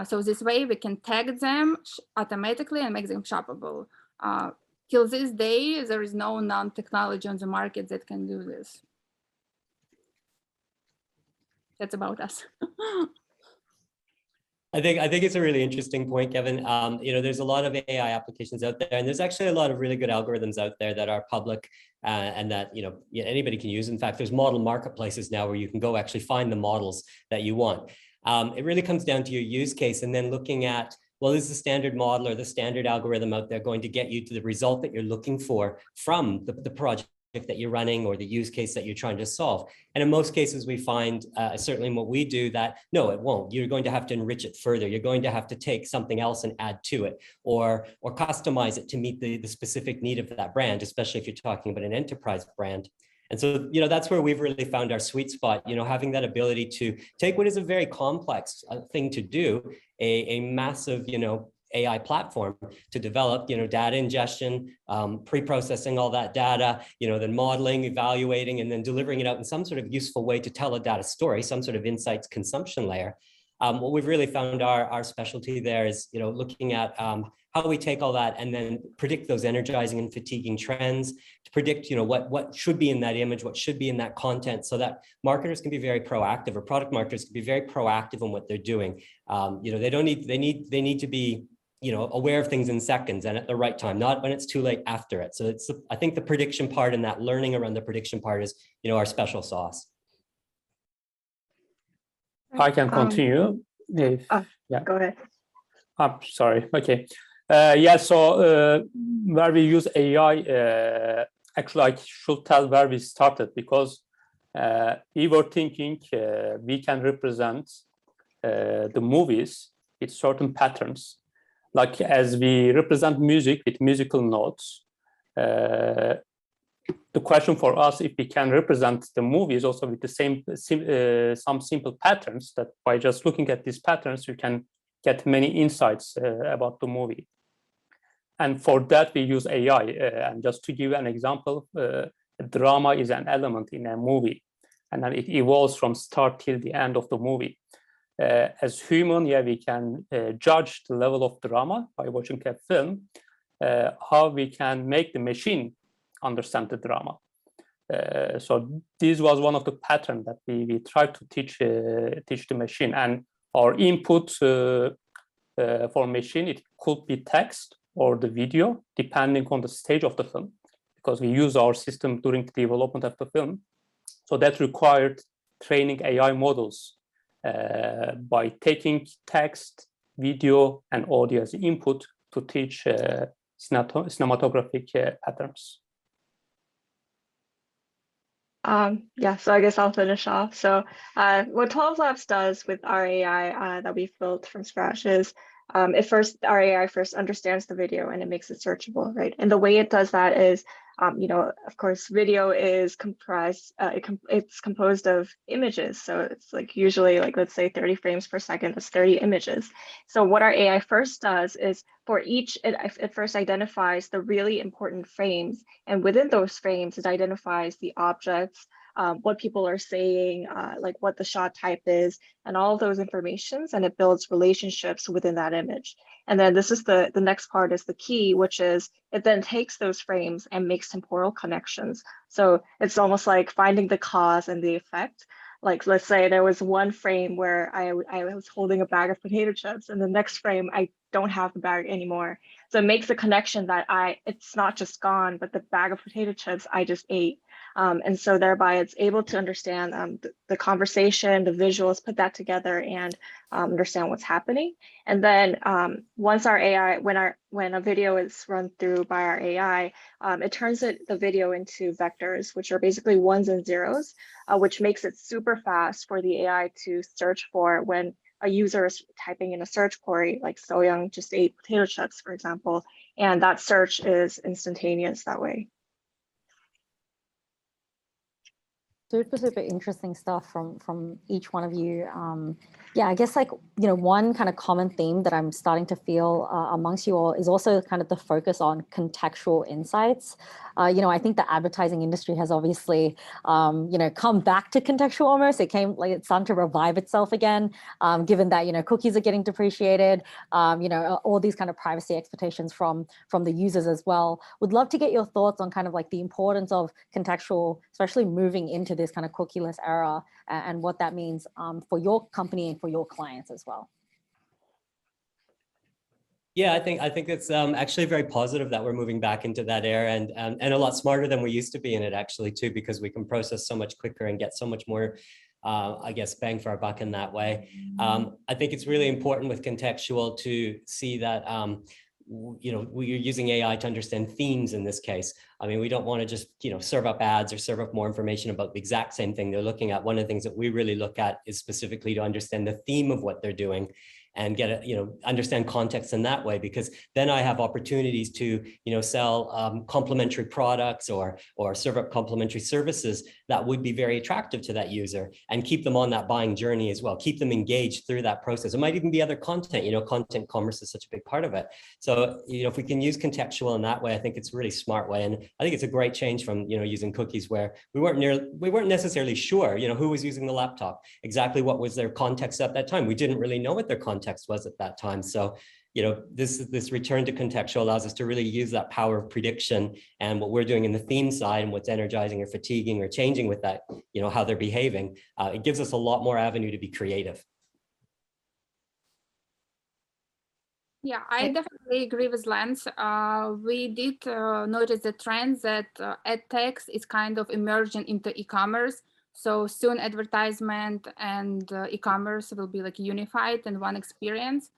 So this way we can tag them automatically and make them shoppable. Till this day, there is no known technology on the market that can do this. That's about us. I think it's a really interesting point, Kevin. There's a lot of AI applications out there, and there's actually a lot of really good algorithms out there that are public and that anybody can use. In fact, there's model marketplaces now where you can go actually find the models that you want. It really comes down to your use case, and then looking at, well, is the standard model or the standard algorithm out there going to get you to the result that you're looking for from the project that you're running or the use case that you're trying to solve? And in most cases, we find, certainly in what we do, that no, it won't. You're going to have to enrich it further. You're going to have to take something else and add to it, or customize it to meet the specific need of that brand, especially if you're talking about an enterprise brand. And so, that's where we've really found our sweet spot, having that ability to take what is a very complex thing to do, a massive, AI platform to develop, data ingestion, pre-processing all that data, then modeling, evaluating, and then delivering it out in some sort of useful way to tell a data story, some sort of insights consumption layer. What we've really found our specialty there is, looking at how we take all that and then predict those energizing and fatiguing trends, to predict, what should be in that image, what should be in that content, so that marketers can be very proactive, or product marketers can be very proactive in what they're doing. They need to be aware of things in seconds and at the right time, not when it's too late after it. So I think the prediction part and that learning around the prediction part is, our special sauce. I can continue. Yeah. Go ahead. I'm sorry. Okay. So where we use AI, actually I should tell where we started, because we were thinking we can represent the movies with certain patterns. Like as we represent music with musical notes, the question for us, if we can represent the movies also with the same some simple patterns, that by just looking at these patterns, you can get many insights about the movie. And for that, we use AI. And just to give you an example, drama is an element in a movie, and then it evolves from start till the end of the movie. As human, we can judge the level of drama by watching a film. How we can make the machine understand the drama. So this was one of the patterns that we tried to teach the machine. And our input for machine, it could be text or the video, depending on the stage of the film, because we use our system during the development of the film. So that required training AI models by taking text, video, and audio as input to teach cinematographic patterns. So I guess I'll finish off. So what 12 Labs does with our AI that we've built from scratch is our AI first understands the video and it makes it searchable, right? And the way it does that is, of course, video is comprised, it's composed of images. So it's like usually like, let's say 30 frames per second, that's 30 images. So what our AI first does is for each, it first identifies the really important frames. And within those frames, it identifies the objects, what people are saying, like what the shot type is, and all of those informations, and it builds relationships within that image. And then this is the next part is the key, which is it then takes those frames and makes temporal connections. So it's almost like finding the cause and the effect. Like, let's say there was one frame where I was holding a bag of potato chips, and the next frame I don't have the bag anymore. So it makes a connection that it's not just gone, but the bag of potato chips I just ate. And so thereby it's able to understand the conversation, the visuals, put that together and understand what's happening. And then once our AI, when a video is run through by our AI, it turns the video into vectors, which are basically ones and zeros, which makes it super fast for the AI to search for when a user is typing in a search query, like Soyoung just ate potato chips, for example, and that search is instantaneous that way. Super interesting stuff from each one of you. Yeah, I guess one kind of common theme that I'm starting to feel amongst you all is also kind of the focus on contextual insights. I think the advertising industry has obviously, come back to contextual almost. It's starting to revive itself again, given that, cookies are getting depreciated, all these kind of privacy expectations from the users as well. Would love to get your thoughts on kind of the importance of contextual, especially moving into this kind of cookieless era and what that means for your company and for your clients as well. Yeah, I think it's actually very positive that we're moving back into that era and a lot smarter than we used to be in it actually too, because we can process so much quicker and get so much more, I guess, bang for our buck in that way. I think it's really important with contextual to see that we're using AI to understand themes in this case. I mean, we don't want to just, serve up ads or serve up more information about the exact same thing they're looking at. One of the things that we really look at is specifically to understand the theme of what they're doing and understand context in that way, because then I have opportunities to, sell complementary products or serve up complementary services that would be very attractive to that user and keep them on that buying journey as well, keep them engaged through that process. It might even be other content, content commerce is such a big part of it. So, if we can use contextual in that way, I think it's a really smart way. And I think it's a great change from, using cookies where we weren't necessarily sure, who was using the laptop, exactly what was their context at that time. We didn't really know what their context was at that time. So, this return to contextual allows us to really use that power of prediction and what we're doing in the theme side and what's energizing or fatiguing or changing with that, how they're behaving. It gives us a lot more avenue to be creative. Yeah, I definitely agree with Lance. We did notice the trend that ad text is kind of emerging into e-commerce. So soon advertisement and e-commerce will be unified in one experience.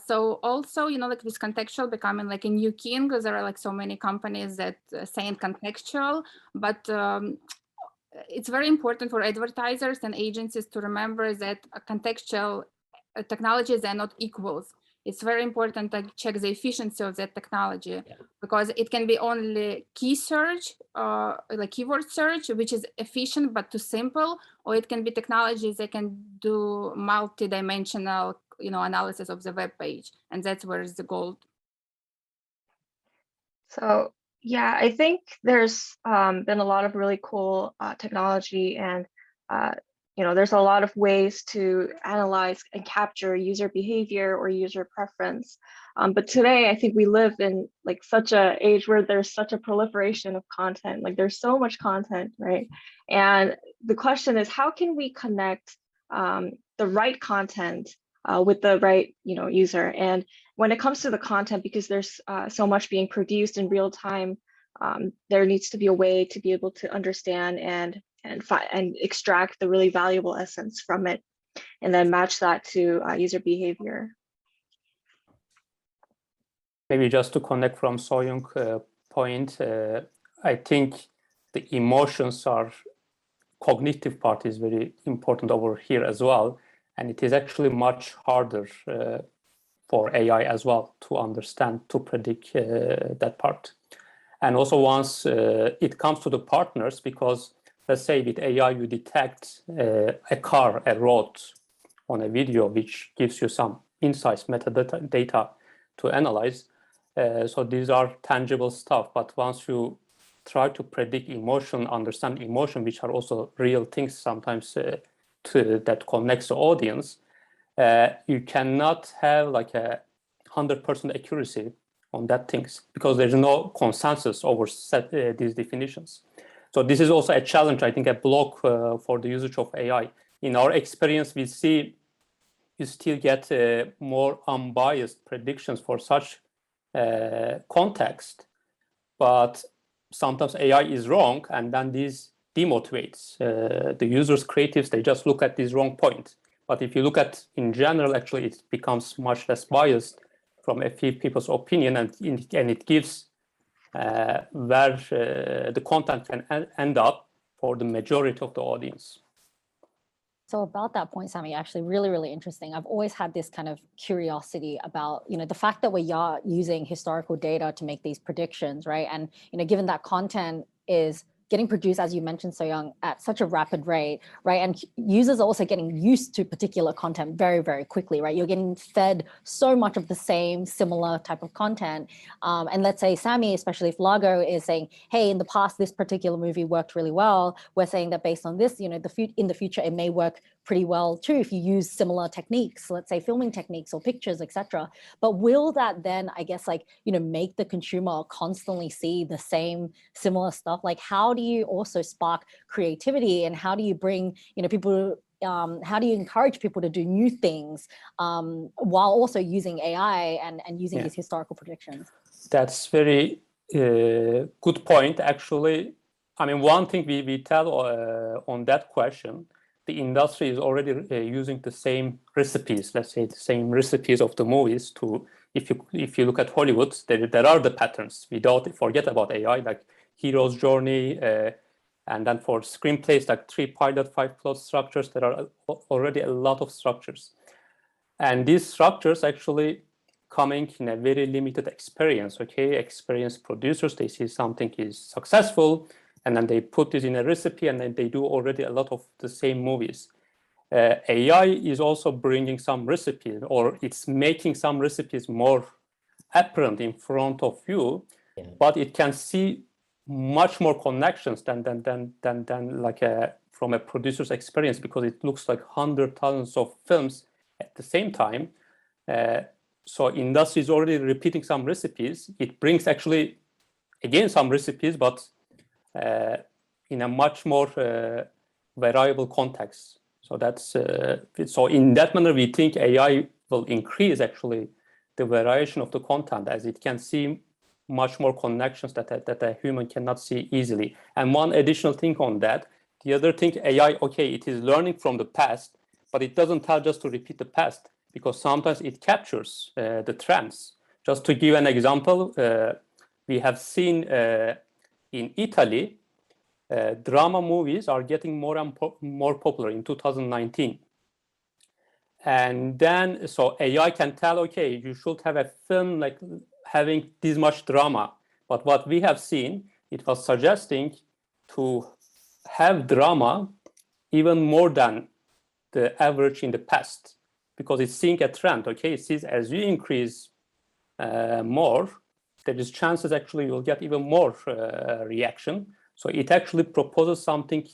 So also, with contextual becoming a new king, because there are so many companies that saying contextual, but it's very important for advertisers and agencies to remember that contextual technologies are not equals. It's very important to check the efficiency of that technology, because it can be only key search, like keyword search, which is efficient but too simple, or it can be technologies that can do multi-dimensional, analysis of the web page, and that's where is the gold. So yeah, I think there's been a lot of really cool technology and there's a lot of ways to analyze and capture user behavior or user preference. But today, I think we live in such an age where there's such a proliferation of content. There's so much content, right? And the question is, how can we connect the right content with the right, user? And when it comes to the content, because there's so much being produced in real time, there needs to be a way to be able to understand and extract the really valuable essence from it, and then match that to user behavior. Maybe just to connect from Soyoung's point, I think the emotions are cognitive part is very important over here as well, and it is actually much harder for AI as well to understand, to predict that part. And also once it comes to the partners, because let's say with AI, you detect a car, a road on a video, which gives you some insights, metadata to analyze. So these are tangible stuff. But once you try to predict emotion, understand emotion, which are also real things sometimes that connects the audience, you cannot have a 100% accuracy on that things, because there's no consensus over these definitions. So this is also a challenge, I think, a block for the usage of AI. In our experience, we see you still get more unbiased predictions for such context, but sometimes AI is wrong, and then this demotivates the users' creatives. They just look at this wrong point. But if you look at in general, actually, it becomes much less biased from a few people's opinion, and it gives where the content can end up for the majority of the audience. So about that point, Sami, actually really, really interesting. I've always had this kind of curiosity about, the fact that we are using historical data to make these predictions, right? And, given that content is getting produced, as you mentioned, So-Young, at such a rapid rate, right? And users are also getting used to particular content very, very quickly, right? You're getting fed so much of the same similar type of content. And let's say Sami, especially if Largo is saying, hey, in the past, this particular movie worked really well. We're saying that based on this, in the future, it may work pretty well too if you use similar techniques, let's say filming techniques or pictures, etc. But will that then, I guess, make the consumer constantly see the same similar stuff? Like, how do you also spark creativity, and how do you bring, people, how do you encourage people to do new things while also using AI and using these historical predictions? That's very good point, actually. I mean, one thing we tell on that question, the industry is already using the same recipes, let's say the same recipes of the movies to, if you look at Hollywood, there are the patterns. We don't forget about AI, like hero's journey, and then for screenplays, like 3 pilot, 5 plot structures, there are already a lot of structures. And these structures actually coming in a very limited experience, okay? Experienced producers, they see something is successful, and then they put it in a recipe, and then they do already a lot of the same movies. AI is also bringing some recipes, or it's making some recipes more apparent in front of you, but it can see much more connections than like from a producer's experience, because it looks like hundreds of thousands of films at the same time. So industry is already repeating some recipes. It brings actually, again, some recipes, but in a much more variable context. So that's so in that manner, we think AI will increase actually the variation of the content, as it can see much more connections that a human cannot see easily. And one additional thing on that, the other thing, AI, okay, it is learning from the past, but it doesn't tell just to repeat the past, because sometimes it captures the trends. Just to give an example, we have seen in Italy, drama movies are getting more and more popular in 2019. And then, so AI can tell, okay, you should have a film like having this much drama. But what we have seen, it was suggesting to have drama even more than the average in the past, because it's seeing a trend, okay? It sees as you increase more, there is chances actually you'll get even more reaction. So it actually proposes something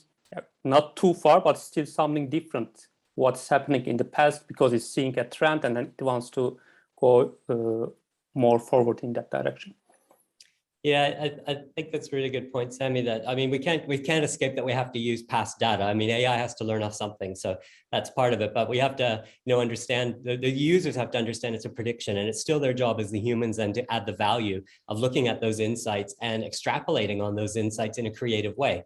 not too far, but still something different, what's happening in the past, because it's seeing a trend and then it wants to go more forward in that direction. Yeah, I think that's a really good point, Sami, that, I mean, we can't escape that we have to use past data. I mean, AI has to learn off something, so that's part of it, but we have to, understand, the users have to understand it's a prediction, and it's still their job as the humans then to add the value of looking at those insights and extrapolating on those insights in a creative way.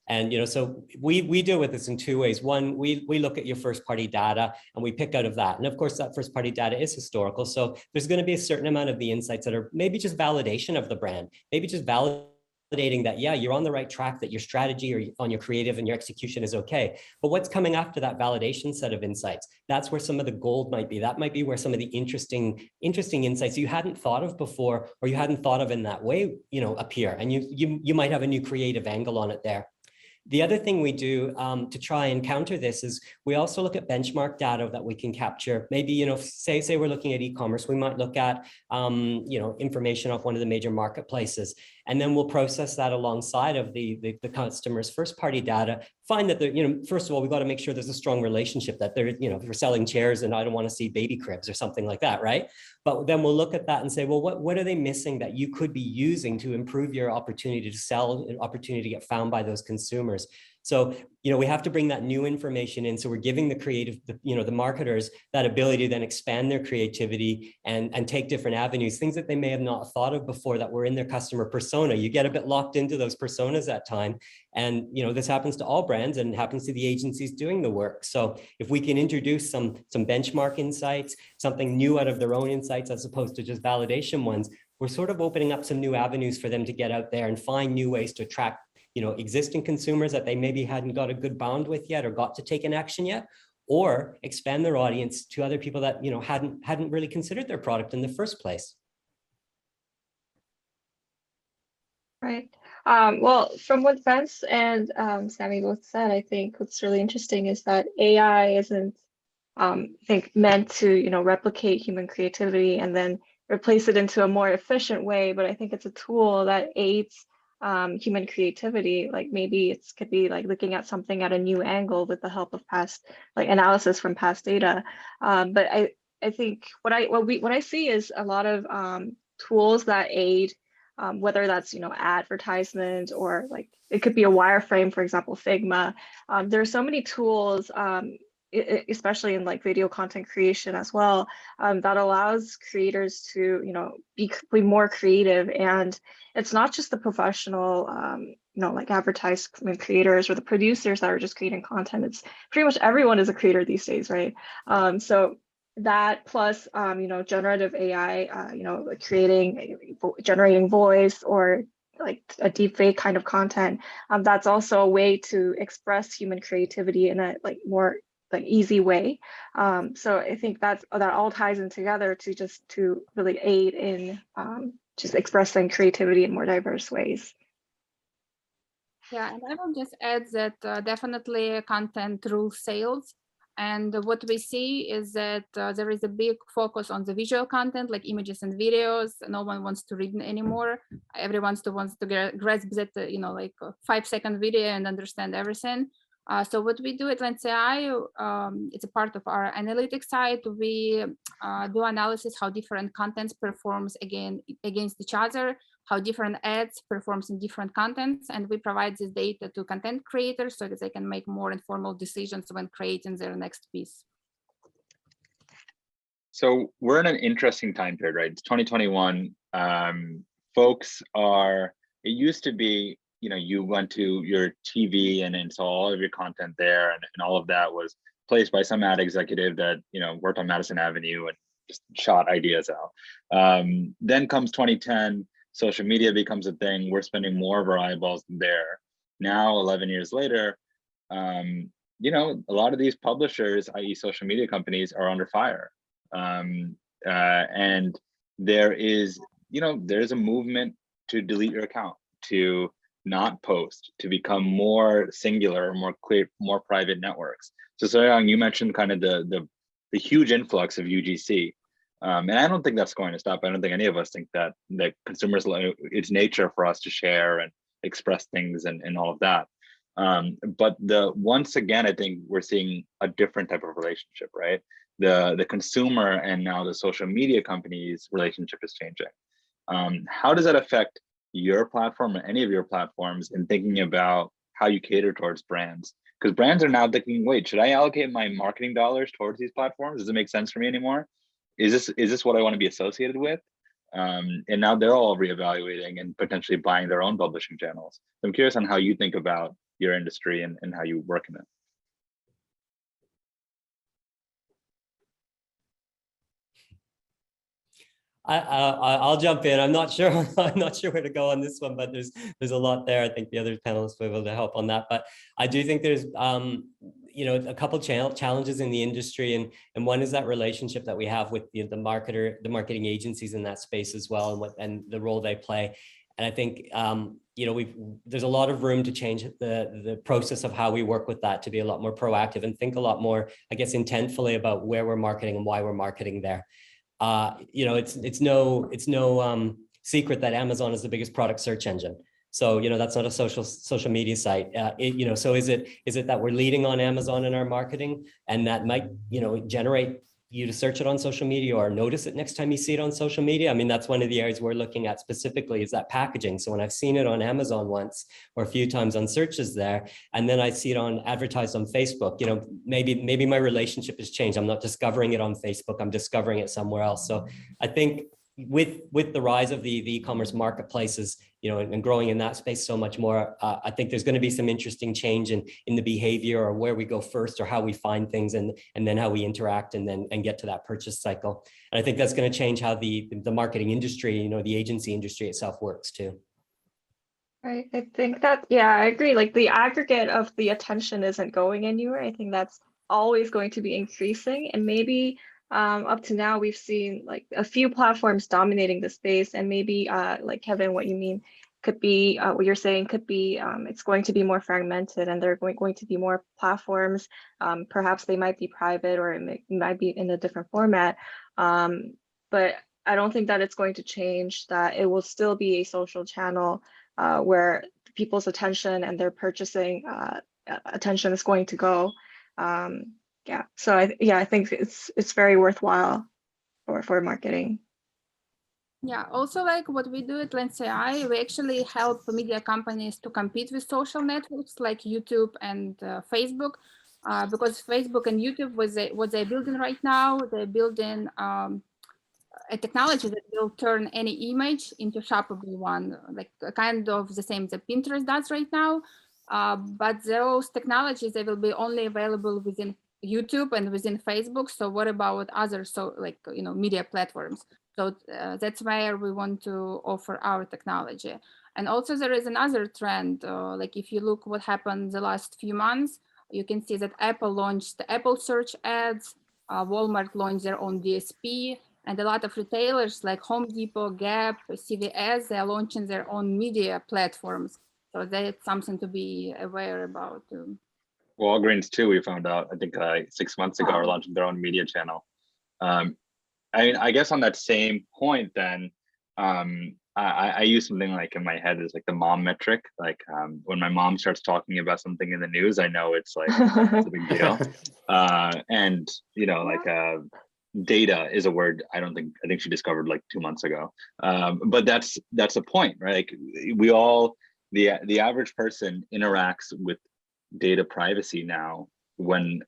And, so we deal with this in 2 ways. One, we look at your first party data and we pick out of that. And of course, that first party data is historical. So there's going to be a certain amount of the insights that are maybe just validation of the brand, maybe just validating that, yeah, you're on the right track, that your strategy or on your creative and your execution is okay. But what's coming after that validation set of insights? That's where some of the gold might be. That might be where some of the interesting insights you hadn't thought of before, or you hadn't thought of in that way, appear. And you might have a new creative angle on it there. The other thing we do to try and counter this is we also look at benchmark data that we can capture. Maybe, say we're looking at e-commerce, we might look at, information off one of the major marketplaces. and then we'll process that alongside of the customer's first party data, find that they're, first of all, we've got to make sure there's a strong relationship, that they're, if we're selling chairs and I don't want to see baby cribs or something like that, right? But then we'll look at that and say, well, what are they missing that you could be using to improve your opportunity to sell, an opportunity to get found by those consumers? So, we have to bring that new information in. So we're giving the creative, the marketers that ability to then expand their creativity and take different avenues, things that they may have not thought of before that were in their customer persona. You get a bit locked into those personas at time. And, this happens to all brands and happens to the agencies doing the work. So if we can introduce some benchmark insights, something new out of their own insights, as opposed to just validation ones, we're sort of opening up some new avenues for them to get out there and find new ways to attract existing consumers that they maybe hadn't got a good bound with yet or got to take an action yet, or expand their audience to other people that hadn't really considered their product in the first place. Right. Well, from what Vance and Sammy both said, I think what's really interesting is that AI isn't, I think, meant to replicate human creativity and then replace it into a more efficient way. But I think it's a tool that aids human creativity. Like maybe it could be like looking at something at a new angle with the help of past analysis from past data. But I think what I see is a lot of tools that aid, whether that's advertisement or it could be a wireframe, for example, Figma. There are so many tools, especially in video content creation as well, that allows creators to be more creative. And it's not just the professional advertisement creators or the producers that are just creating content. It's pretty much everyone is a creator these days, right? So that plus generative AI, generating voice or a deep fake kind of content, that's also a way to express human creativity in a more easy way. So I think that all ties in together to really aid in just expressing creativity in more diverse ways. Yeah, and I will just add that definitely content rules sales. And what we see is that there is a big focus on the visual content, like images and videos. No one wants to read anymore. Everyone wants to grasp that, like a 5-second video and understand everything. So what we do at LensAI, it's a part of our analytics side. We do analysis how different contents performs against each other, how different ads performs in different contents, and we provide this data to content creators so that they can make more informed decisions when creating their next piece. So we're in an interesting time period, right? It's 2021. Folks are, it used to be, you went to your TV and saw all of your content there, and all of that was placed by some ad executive that worked on Madison Avenue and just shot ideas out. Then comes 2010, social media becomes a thing. We're spending more of our eyeballs there. Now, 11 years later, a lot of these publishers, i.e. social media companies, are under fire. And there is, there's a movement to delete your account, to not post, to become more singular, more clear, more private networks. So Soyoung, you mentioned kind of the huge influx of UGC. And I don't think that's going to stop. I don't think any of us think that consumers, it's nature for us to share and express things and all of that. But once again, I think we're seeing a different type of relationship, right? The consumer and now the social media companies' relationship is changing. How does that affect your platform or any of your platforms in thinking about how you cater towards brands? Because brands are now thinking, wait, should I allocate my marketing dollars towards these platforms? Does it make sense for me anymore? Is this what I want to be associated with? And now they're all reevaluating and potentially buying their own publishing channels. So I'm curious on how you think about your industry and how you work in it. I'll jump in. I'm not sure. I'm not sure where to go on this one, but there's a lot there. I think the other panelists will be able to help on that. But I do think there's a couple challenges in the industry, and one is that relationship that we have with the marketing agencies in that space as well, and the role they play. And I think there's a lot of room to change the process of how we work with that, to be a lot more proactive and think a lot more, I guess, intentfully about where we're marketing and why we're marketing there. It's no secret that Amazon is the biggest product search engine. So, you know, that's not a social media site. You know, so is it that we're leading on Amazon in our marketing, and that might, you know, generate you to search it on social media or notice it next time you see it on social media? I mean, that's one of the areas we're looking at specifically, is that packaging. So when I've seen it on Amazon once or a few times on searches there, and then I see it on advertised on Facebook, you know, maybe my relationship has changed. I'm not discovering it on Facebook, I'm discovering it somewhere else. So I think with the rise of the e-commerce marketplaces, you know, and growing in that space so much more, I think there's going to be some interesting change in the behavior, or where we go first, or how we find things, and then how we interact and get to that purchase cycle. And I think that's going to change how the marketing industry, you know, the agency industry itself works too. Right. I think that, yeah, I agree. Like the aggregate of the attention isn't going anywhere. I think that's always going to be increasing, and maybe up to now, we've seen like a few platforms dominating the space, and maybe like Kevin, what you mean could be, what you're saying could be, it's going to be more fragmented, and there are going to be more platforms. Perhaps they might be private, or it might be in a different format. But I don't think that it's going to change, that it will still be a social channel where people's attention and their purchasing attention is going to go. Yeah, so I think it's very worthwhile for marketing. Yeah, also like what we do at Lens AI, we actually help media companies to compete with social networks like YouTube and Facebook, because Facebook and YouTube, what they're building right now, they're building a technology that will turn any image into shoppable one, like kind of the same that Pinterest does right now. But those technologies, they will be only available within YouTube and within Facebook. So what about other, so like, you know, media platforms? So that's where we want to offer our technology. And also there is another trend, like if you look what happened the last few months, you can see that Apple launched the Apple search ads, Walmart launched their own DSP, and a lot of retailers like Home Depot, Gap, CVS, they're launching their own media platforms. So that's something to be aware about too. Walgreens too, we found out, I think 6 months ago, are launching their own media channel. I mean, I guess on that same point then, I use something like in my head is like the mom metric. Like when my mom starts talking about something in the news, I know it's like it's a big deal. And you know, like data is a word I think she discovered like 2 months ago. But that's the point, right? Like we all, the average person interacts with data privacy now when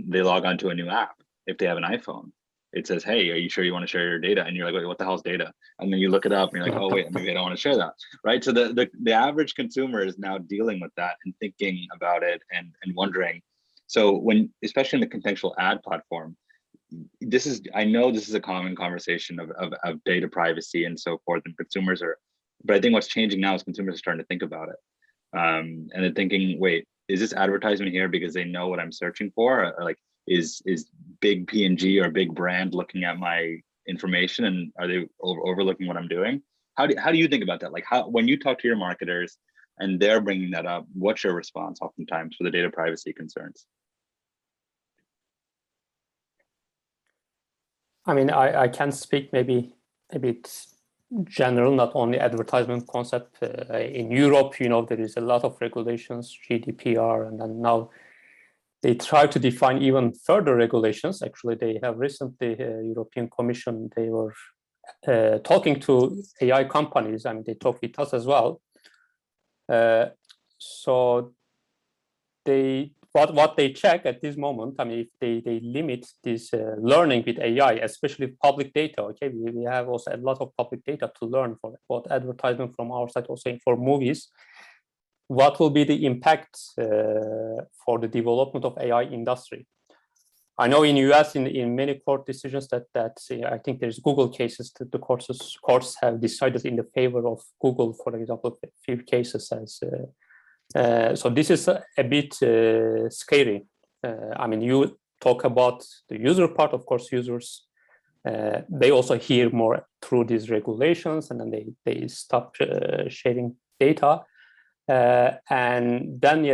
they log onto a new app. If they have an iPhone, it says, hey, are you sure you want to share your data? And you're like, wait, what the hell is data? And then you look it up and you're like, oh wait, maybe I don't want to share that, right? So the average consumer is now dealing with that and thinking about it and wondering. So when, especially in the contextual ad platform, I know this is a common conversation of data privacy and so forth, and consumers are, but I think what's changing now is consumers are starting to think about it. And they're thinking, wait, is this advertisement here because they know what I'm searching for? Or like, is big P&G or big brand looking at my information, and are they overlooking what I'm doing? How do you think about that? Like when you talk to your marketers and they're bringing that up, what's your response oftentimes for the data privacy concerns? I mean, I can speak maybe a bit general, not only advertisement concept. In Europe, you know, there is a lot of regulations, GDPR, and then now they try to define even further regulations. Actually, they have recently, European Commission, they were talking to AI companies. I mean, they talk with us as well. So what they check at this moment, I mean, if they limit this learning with AI, especially public data, okay, we have also a lot of public data to learn for both advertisement from our side, also for movies. What will be the impact for the development of AI industry? I know in US, in many court decisions that I think there's Google cases that the courts have decided in the favor of Google, for example, a few cases as. So this is a bit scary. I mean, you talk about the user part, of course, users, they also hear more through these regulations, and then they stop sharing data. And then,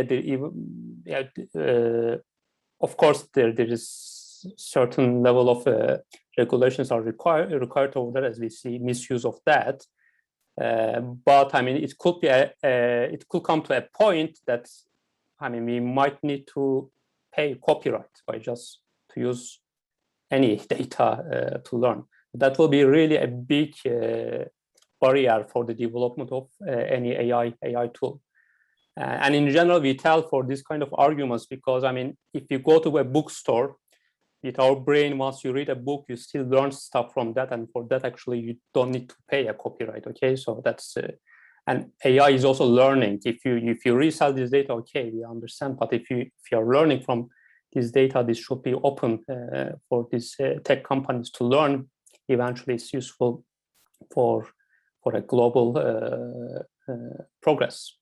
of course, there is certain level of regulations are required over there, as we see misuse of that. But I mean, it could be it could come to a point that, I mean, we might need to pay copyright by just to use any data to learn. That will be really a big barrier for the development of any AI tool. And in general, we tell for this kind of arguments because, I mean, if you go to a bookstore, with our brain, once you read a book, you still learn stuff from that, and for that, actually, you don't need to pay a copyright. Okay, so that's and AI is also learning. If you resell this data, okay, we understand. But if you are learning from this data, this should be open for these tech companies to learn. Eventually, it's useful for a global progress.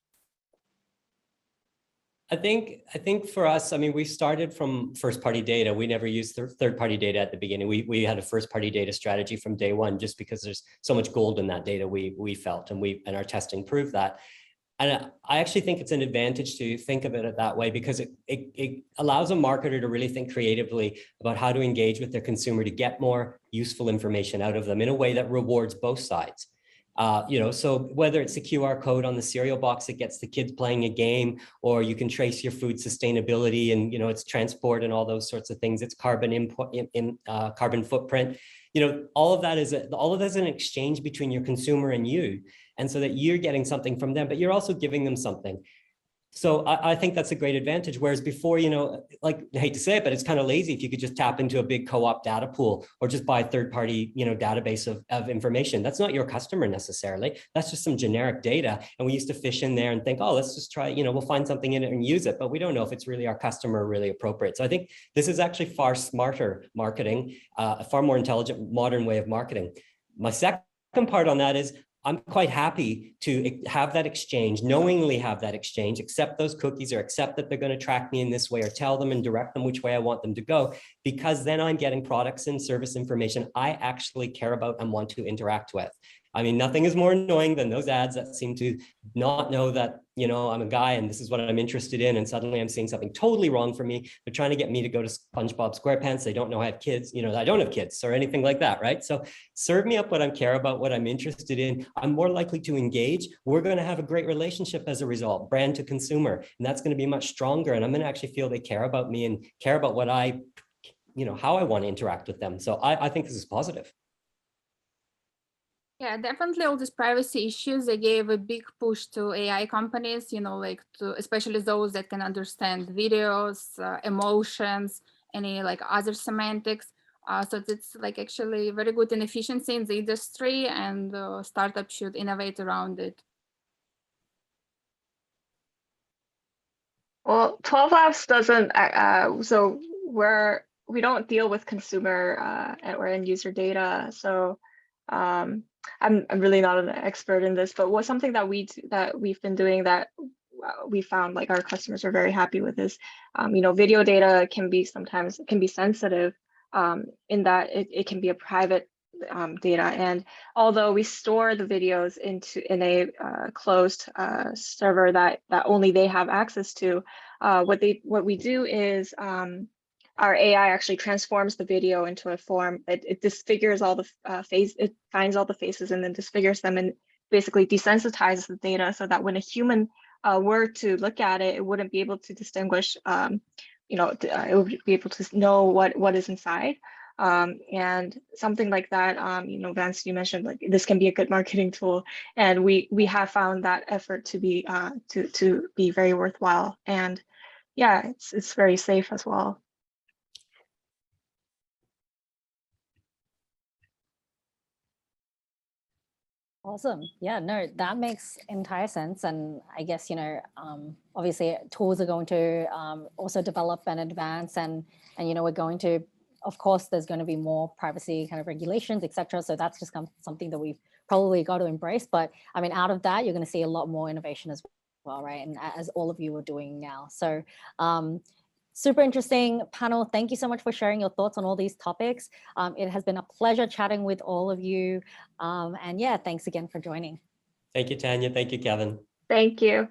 I think for us, I mean, we started from first-party data. We never used third-party data at the beginning. We had a first-party data strategy from day one, just because there's so much gold in that data we felt, and our testing proved that. And I actually think it's an advantage to think of it that way, because it allows a marketer to really think creatively about how to engage with their consumer to get more useful information out of them in a way that rewards both sides. You know, so whether it's the QR code on the cereal box that gets the kids playing a game, or you can trace your food sustainability and, you know, it's transport and all those sorts of things, it's carbon input carbon footprint, you know, all of that is an exchange between your consumer and you. And so that you're getting something from them, but you're also giving them something. So I think that's a great advantage. Whereas before, you know, like, I hate to say it, but it's kind of lazy if you could just tap into a big co-op data pool or just buy a third-party, you know, database of information. That's not your customer necessarily. That's just some generic data. And we used to fish in there and think, oh, let's just try, you know, we'll find something in it and use it. But we don't know if it's really our customer, really appropriate. So I think this is actually far smarter marketing, a far more intelligent, modern way of marketing. My second part on that is, I'm quite happy to have that exchange, knowingly have that exchange, accept those cookies or accept that they're going to track me in this way, or tell them and direct them which way I want them to go, because then I'm getting products and service information I actually care about and want to interact with. I mean, nothing is more annoying than those ads that seem to not know that, you know, I'm a guy and this is what I'm interested in, and suddenly I'm seeing something totally wrong for me. They're trying to get me to go to SpongeBob SquarePants. They don't know I have kids, you know, I don't have kids or anything like that, right? So serve me up what I care about, what I'm interested in. I'm more likely to engage. We're going to have a great relationship as a result, brand to consumer, and that's going to be much stronger. And I'm going to actually feel they care about me and care about what I, you know, how I want to interact with them. So I think this is positive. Yeah, definitely all these privacy issues, they gave a big push to AI companies, you know, like especially those that can understand videos, emotions, any like other semantics. So it's like actually very good in efficiency in the industry, and startups should innovate around it. Well, 12 Labs doesn't, so we don't deal with consumer or end user data. So I'm really not an expert in this, but something that we've been doing that we found like our customers are very happy with is, you know, video data sometimes can be sensitive in that it can be a private data, and although we store the videos in a closed server that only they have access to, what we do is our AI actually transforms the video into a form. It disfigures all the it finds all the faces and then disfigures them, and basically desensitizes the data so that when a human were to look at it, it wouldn't be able to distinguish, you know, it would be able to know what is inside. And something like that, you know, Vance, you mentioned like this can be a good marketing tool, and we have found that effort to be very worthwhile. And yeah, it's very safe as well. Awesome. Yeah, no, that makes entire sense. And I guess, you know, obviously tools are going to also develop and advance, and, you know, we're going to, of course, there's going to be more privacy kind of regulations, et cetera. So that's just something that we've probably got to embrace. But I mean, out of that, you're going to see a lot more innovation as well, right? And as all of you are doing now. So super interesting panel. Thank you so much for sharing your thoughts on all these topics. It has been a pleasure chatting with all of you. And yeah, thanks again for joining. Thank you, Tanya. Thank you, Kevin. Thank you.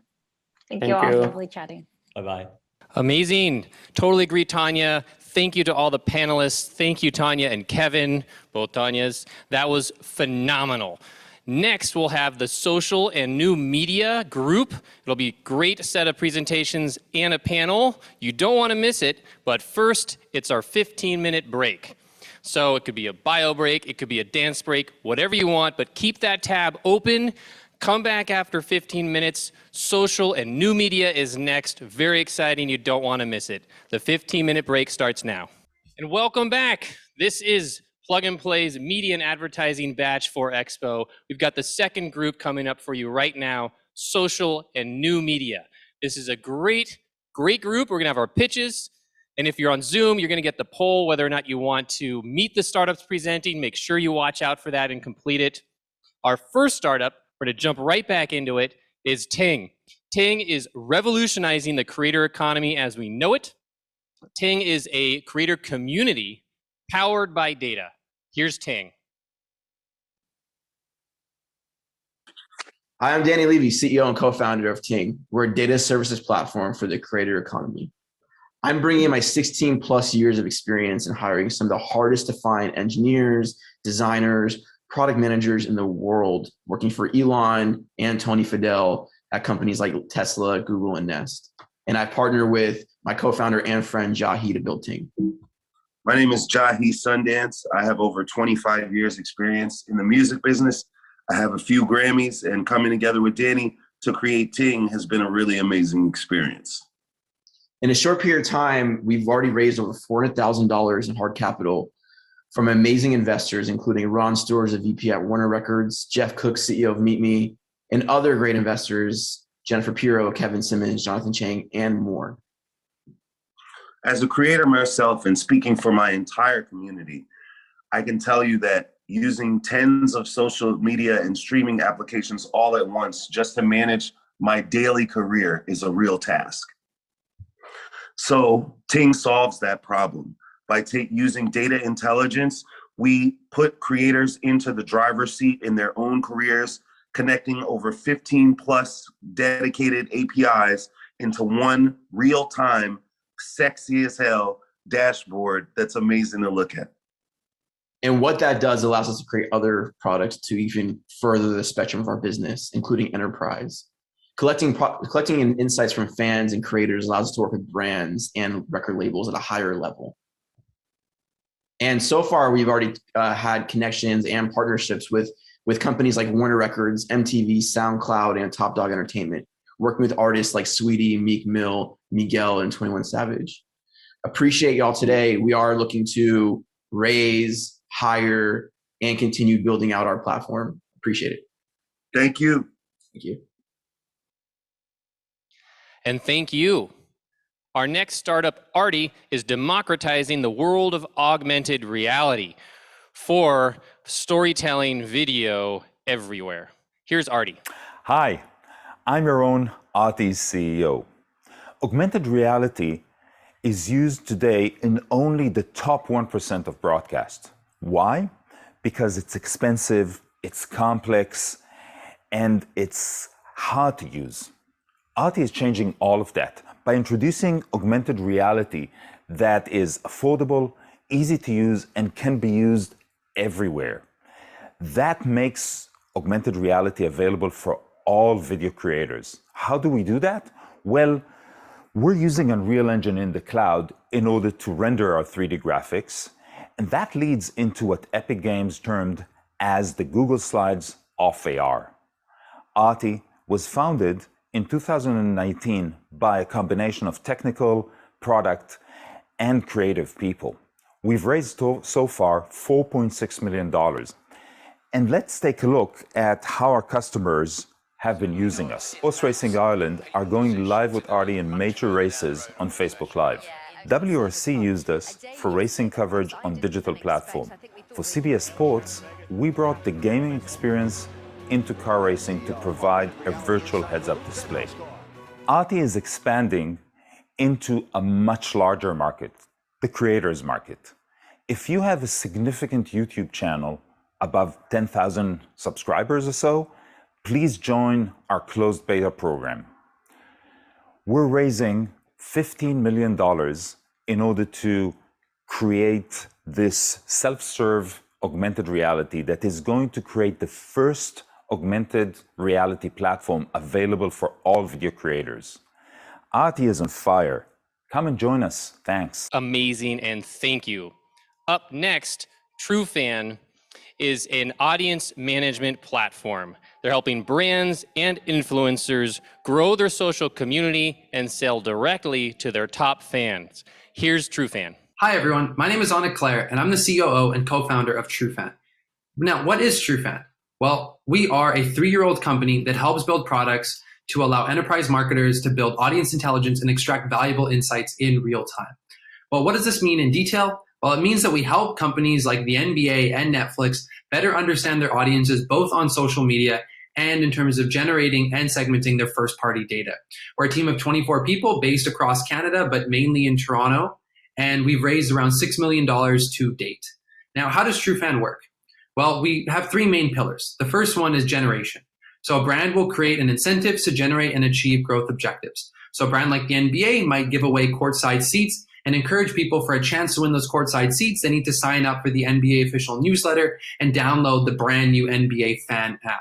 Thank you all. Lovely chatting. Bye-bye. Amazing. Totally agree, Tanya. Thank you to all the panelists. Thank you, Tanya and Kevin, both Tanyas. That was phenomenal. Next, we'll have the social and new media group. It'll be a great set of presentations and a panel. You don't want to miss it, but first, it's our 15-minute break. So it could be a bio break, it could be a dance break, whatever you want, but keep that tab open. Come back after 15 minutes. Social and new media is next. Very exciting. You don't want to miss it. The 15-minute break starts now. And welcome back. This is Plug and Play's media and advertising batch for Expo. We've got the second group coming up for you right now, social and new media. This is a great group. We're going to have our pitches. And if you're on Zoom, you're going to get the poll whether or not you want to meet the startups presenting. Make sure you watch out for that and complete it. Our first startup, we're going to jump right back into it, is Ting. Ting is revolutionizing the creator economy as we know it. Ting is a creator community powered by data. Here's Ting. Hi, I'm Danny Levy, CEO and co-founder of Ting. We're a data services platform for the creator economy. I'm bringing in my 16 plus years of experience in hiring some of the hardest to find engineers, designers, product managers in the world, working for Elon and Tony Fadell at companies like Tesla, Google, and Nest. And I partner with my co-founder and friend Jahi to build Ting. My name is Jahi Sundance. I have over 25 years experience in the music business. I have a few Grammys, and coming together with Danny to create Ting has been a really amazing experience. In a short period of time, we've already raised over $400,000 in hard capital from amazing investors, including Ron Stewart, a VP at Warner Records, Jeff Cook, CEO of Meet Me, and other great investors, Jennifer Pirro, Kevin Simmons, Jonathan Chang, and more. As a creator myself and speaking for my entire community, I can tell you that using tens of social media and streaming applications all at once just to manage my daily career is a real task. So Ting solves that problem. By using data intelligence, we put creators into the driver's seat in their own careers, connecting over 15 plus dedicated APIs into one real-time, sexy as hell dashboard that's amazing to look at. And what that does allows us to create other products to even further the spectrum of our business, including enterprise. Collecting insights from fans and creators allows us to work with brands and record labels at a higher level. And so far, we've already had connections and partnerships with companies like Warner Records, MTV, SoundCloud, and Top Dog Entertainment, working with artists like Sweetie, Meek Mill, Miguel, and 21 Savage. Appreciate y'all today. We are looking to raise, hire, and continue building out our platform. Appreciate it. Thank you. Thank you. And thank you. Our next startup, ARTI, is democratizing the world of augmented reality for storytelling video everywhere. Here's ARTI. Hi, I'm your own ARTI's CEO. Augmented reality is used today in only the top 1% of broadcast. Why? Because it's expensive, it's complex, and it's hard to use. ARTI is changing all of that by introducing augmented reality that is affordable, easy to use, and can be used everywhere. That makes augmented reality available for all video creators. How do we do that? Well, we're using Unreal Engine in the cloud in order to render our 3D graphics, and that leads into what Epic Games termed as the Google Slides of AR. ARTI was founded in 2019 by a combination of technical, product, and creative people. We've raised so far $4.6 million. And let's take a look at how our customers have been using us. Horse Racing Ireland are going live with ARTI in major races on Facebook Live. WRC used us for racing coverage on digital platform. For CBS Sports, we brought the gaming experience into car racing to provide a virtual heads-up display. ARTI is expanding into a much larger market, the creators market. If you have a significant YouTube channel above 10,000 subscribers or so, please join our closed beta program. We're raising $15 million in order to create this self-serve augmented reality that is going to create the first augmented reality platform available for all video creators. ARTI is on fire. Come and join us. Thanks. Amazing, and thank you. Up next, Trufan is an audience management platform. They're helping brands and influencers grow their social community and sell directly to their top fans. Here's Trufan. Hi, everyone. My name is Anna Claire, and I'm the COO and co-founder of Trufan. Now, what is Trufan? Well, we are a 3-year-old company that helps build products to allow enterprise marketers to build audience intelligence and extract valuable insights in real time. Well, what does this mean in detail? Well, it means that we help companies like the NBA and Netflix better understand their audiences both on social media and in terms of generating and segmenting their first-party data. We're a team of 24 people based across Canada, but mainly in Toronto, and we've raised around $6 million to date. Now, how does Trufan work? Well, we have 3 main pillars. The first one is generation. So a brand will create an incentive to generate and achieve growth objectives. So a brand like the NBA might give away courtside seats and encourage people for a chance to win those courtside seats. They need to sign up for the NBA official newsletter and download the brand new NBA fan app.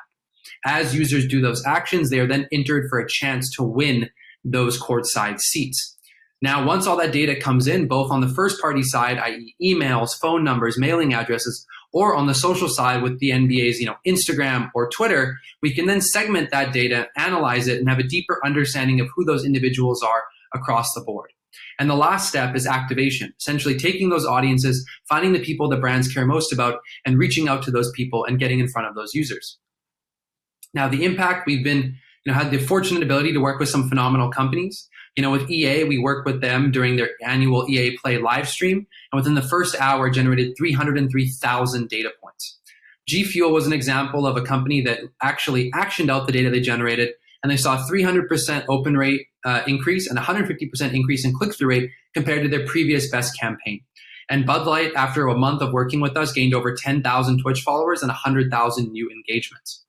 As users do those actions, they are then entered for a chance to win those courtside seats. Now, once all that data comes in, both on the first party side, i.e. emails, phone numbers, mailing addresses, or on the social side with the NBA's, Instagram or Twitter, we can then segment that data, analyze it, and have a deeper understanding of who those individuals are across the board. And the last step is activation, essentially taking those audiences, finding the people that brands care most about, and reaching out to those people and getting in front of those users. Now, the impact, we've been, had the fortunate ability to work with some phenomenal companies. With EA, we worked with them during their annual EA Play live stream, and within the first hour generated 303,000 data points. G Fuel was an example of a company that actually actioned out the data they generated, and they saw a 300% open rate increase and 150% increase in click-through rate compared to their previous best campaign. And Bud Light, after a month of working with us, gained over 10,000 Twitch followers and 100,000 new engagements.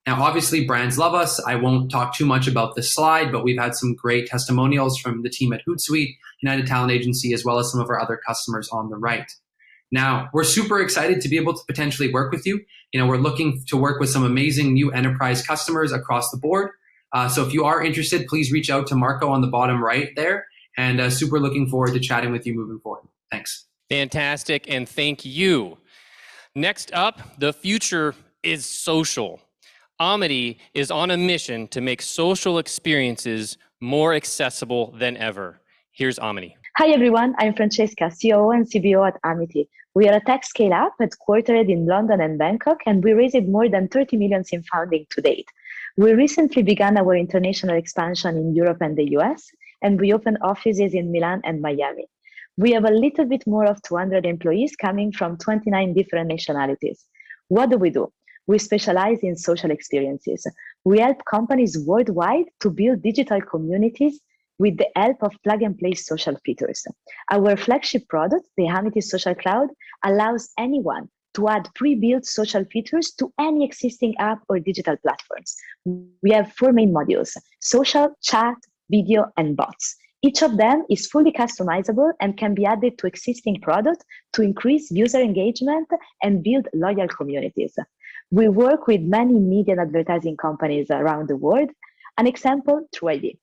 Now, obviously, brands love us. I won't talk too much about this slide, but we've had some great testimonials from the team at Hootsuite, United Talent Agency, as well as some of our other customers on the right. Now, we're super excited to be able to potentially work with you. We're looking to work with some amazing new enterprise customers across the board. So if you are interested, please reach out to Marco on the bottom right there, and super looking forward to chatting with you moving forward. Thanks. Fantastic, and thank you. Next up, the future is social. Amity is on a mission to make social experiences more accessible than ever. Here's Amity. Hi everyone, I'm Francesca, COO and CBO at Amity. We are a tech scale-up headquartered in London and Bangkok, and we raised more than 30 million in funding to date. We recently began our international expansion in Europe and the US, and we opened offices in Milan and Miami. We have a little bit more of 200 employees coming from 29 different nationalities. What do? We specialize in social experiences. We help companies worldwide to build digital communities with the help of plug-and-play social features. Our flagship product, the Amity Social Cloud, allows anyone to add pre-built social features to any existing app or digital platforms. We have 4 main modules: social, chat, video, and bots. Each of them is fully customizable and can be added to existing products to increase user engagement and build loyal communities. We work with many media and advertising companies around the world. An example, TrueID.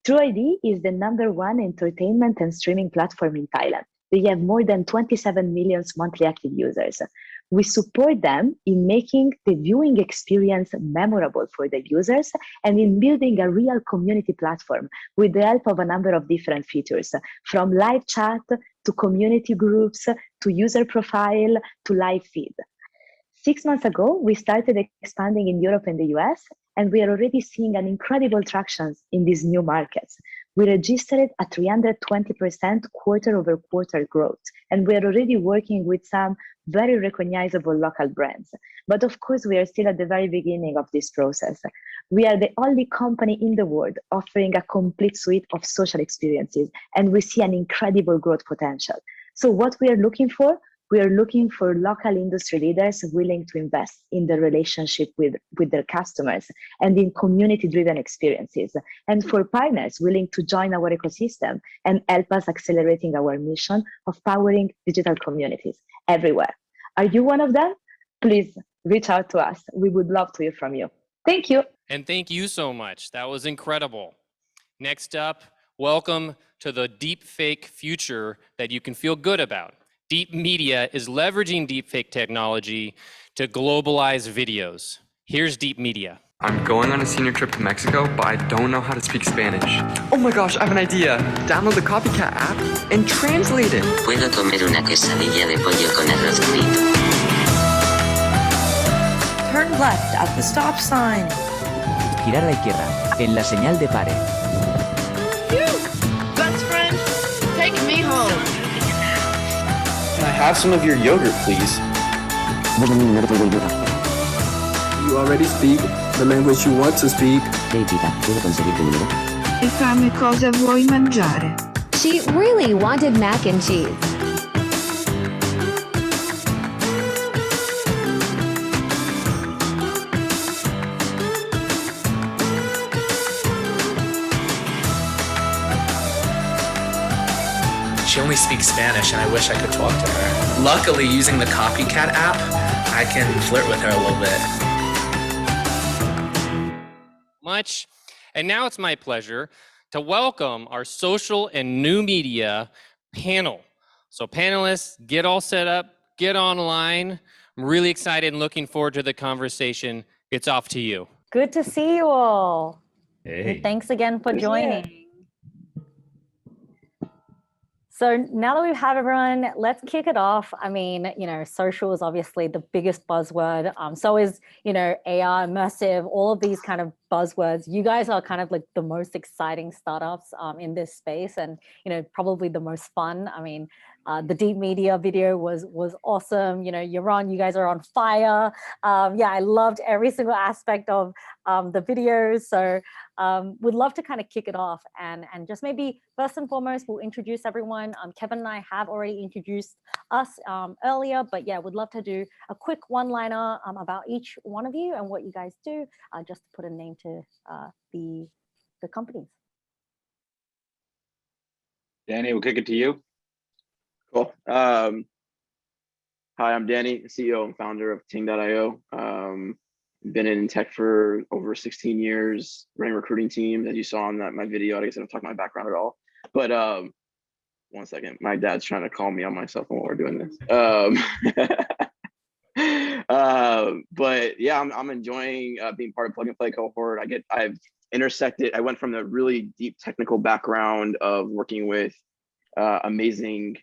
TrueID is the #1 entertainment and streaming platform in Thailand. They have more than 27 million monthly active users. We support them in making the viewing experience memorable for the users and in building a real community platform with the help of a number of different features, from live chat to community groups to user profile to live feed. 6 months ago, we started expanding in Europe and the US, and we are already seeing an incredible traction in these new markets. We registered a 320% quarter-over-quarter growth, and we are already working with some very recognizable local brands. But of course, we are still at the very beginning of this process. We are the only company in the world offering a complete suite of social experiences, and we see an incredible growth potential. So what we are looking for? We are looking for local industry leaders willing to invest in the relationship with their customers and in community-driven experiences, and for partners willing to join our ecosystem and help us accelerating our mission of powering digital communities everywhere. Are you one of them? Please reach out to us. We would love to hear from you. Thank you. And thank you so much. That was incredible. Next up, welcome to the deepfake future that you can feel good about. DeepMedia is leveraging deepfake technology to globalize videos. Here's DeepMedia. I'm going on a senior trip to Mexico, but I don't know how to speak Spanish. Oh my gosh, I have an idea. Download the Copycat app and translate it. Puedo comer una quesadilla de pollo con arroz frito. Turn left at the stop sign. Girar a la izquierda, en la señal de pare. Best friend, take me home. Can I have some of your yogurt, please? You already speak the language you want to speak. E fammi cosa vuoi mangiare. She really wanted mac and cheese. She only speaks Spanish, and I wish I could talk to her. Luckily, using the Copycat app, I can flirt with her a little bit. Much. And now it's my pleasure to welcome our social and new media panel. So panelists, get all set up, get online. I'm really excited and looking forward to the conversation. It's off to you. Good to see you all. Hey. And thanks again for joining. So now that we've had everyone, let's kick it off. I mean, social is obviously the biggest buzzword. So is, AI, immersive, all of these kind of buzzwords. You guys are kind of like the most exciting startups in this space, and, probably the most fun. I mean, the DeepMedia video was awesome. You guys are on fire. Yeah, I loved every single aspect of the videos. So would love to kind of kick it off and just maybe first and foremost, we'll introduce everyone. Kevin and I have already introduced us earlier, but yeah, would love to do a quick one-liner about each one of you and what you guys do, just to put a name to the companies. Danny, we'll kick it to you. Cool. Hi, I'm Danny, CEO and founder of Ting.io. Been in tech for over 16 years, running recruiting teams. As you saw on my video, I guess I don't talk my background at all. But one second, my dad's trying to call me on my cell phone while we're doing this. But yeah, I'm enjoying being part of Plug and Play cohort. I've intersected. I went from the really deep technical background of working with amazing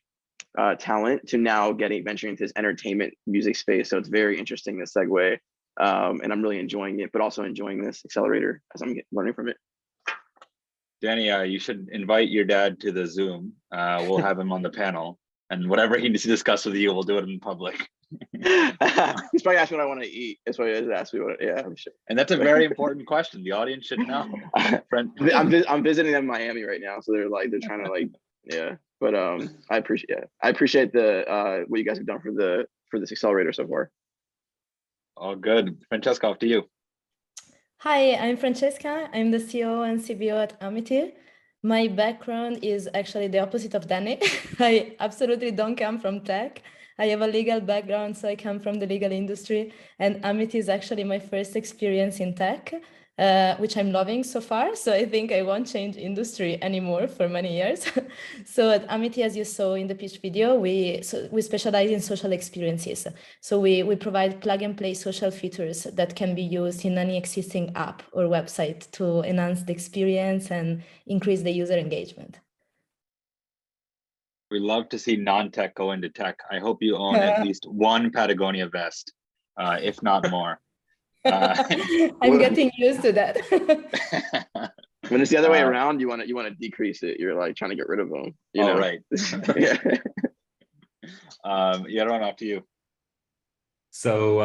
talent to now venturing into this entertainment music space. So it's very interesting, this segue. And I'm really enjoying it, but also enjoying this accelerator as I'm learning from it. Danny, you should invite your dad to the Zoom. We'll have him on the panel, and whatever he needs to discuss with you, we'll do it in public. He's probably asking what I want to eat. That's why he asked me what. Yeah, I'm sure. And that's a very important question. The audience should know. I'm visiting them in Miami right now, so they're trying to yeah. But I appreciate the what you guys have done for this accelerator so far. All good. Francesca, off to you. Hi, I'm Francesca. I'm the CEO and CBO at Amity. My background is actually the opposite of Danny. I absolutely don't come from tech. I have a legal background, so I come from the legal industry. And Amity is actually my first experience in tech, which I'm loving so far. So I think I won't change industry anymore for many years. So at Amity, as you saw in the pitch video, we specialize in social experiences. So we provide plug and play social features that can be used in any existing app or website to enhance the experience and increase the user engagement. We love to see non-tech go into tech. I hope you own at least one Patagonia vest, if not more. I'm getting used to that. When it's the other way around, you want to decrease it. You're trying to get rid of them. You know? Right. Yeah. Yaron, off to you. So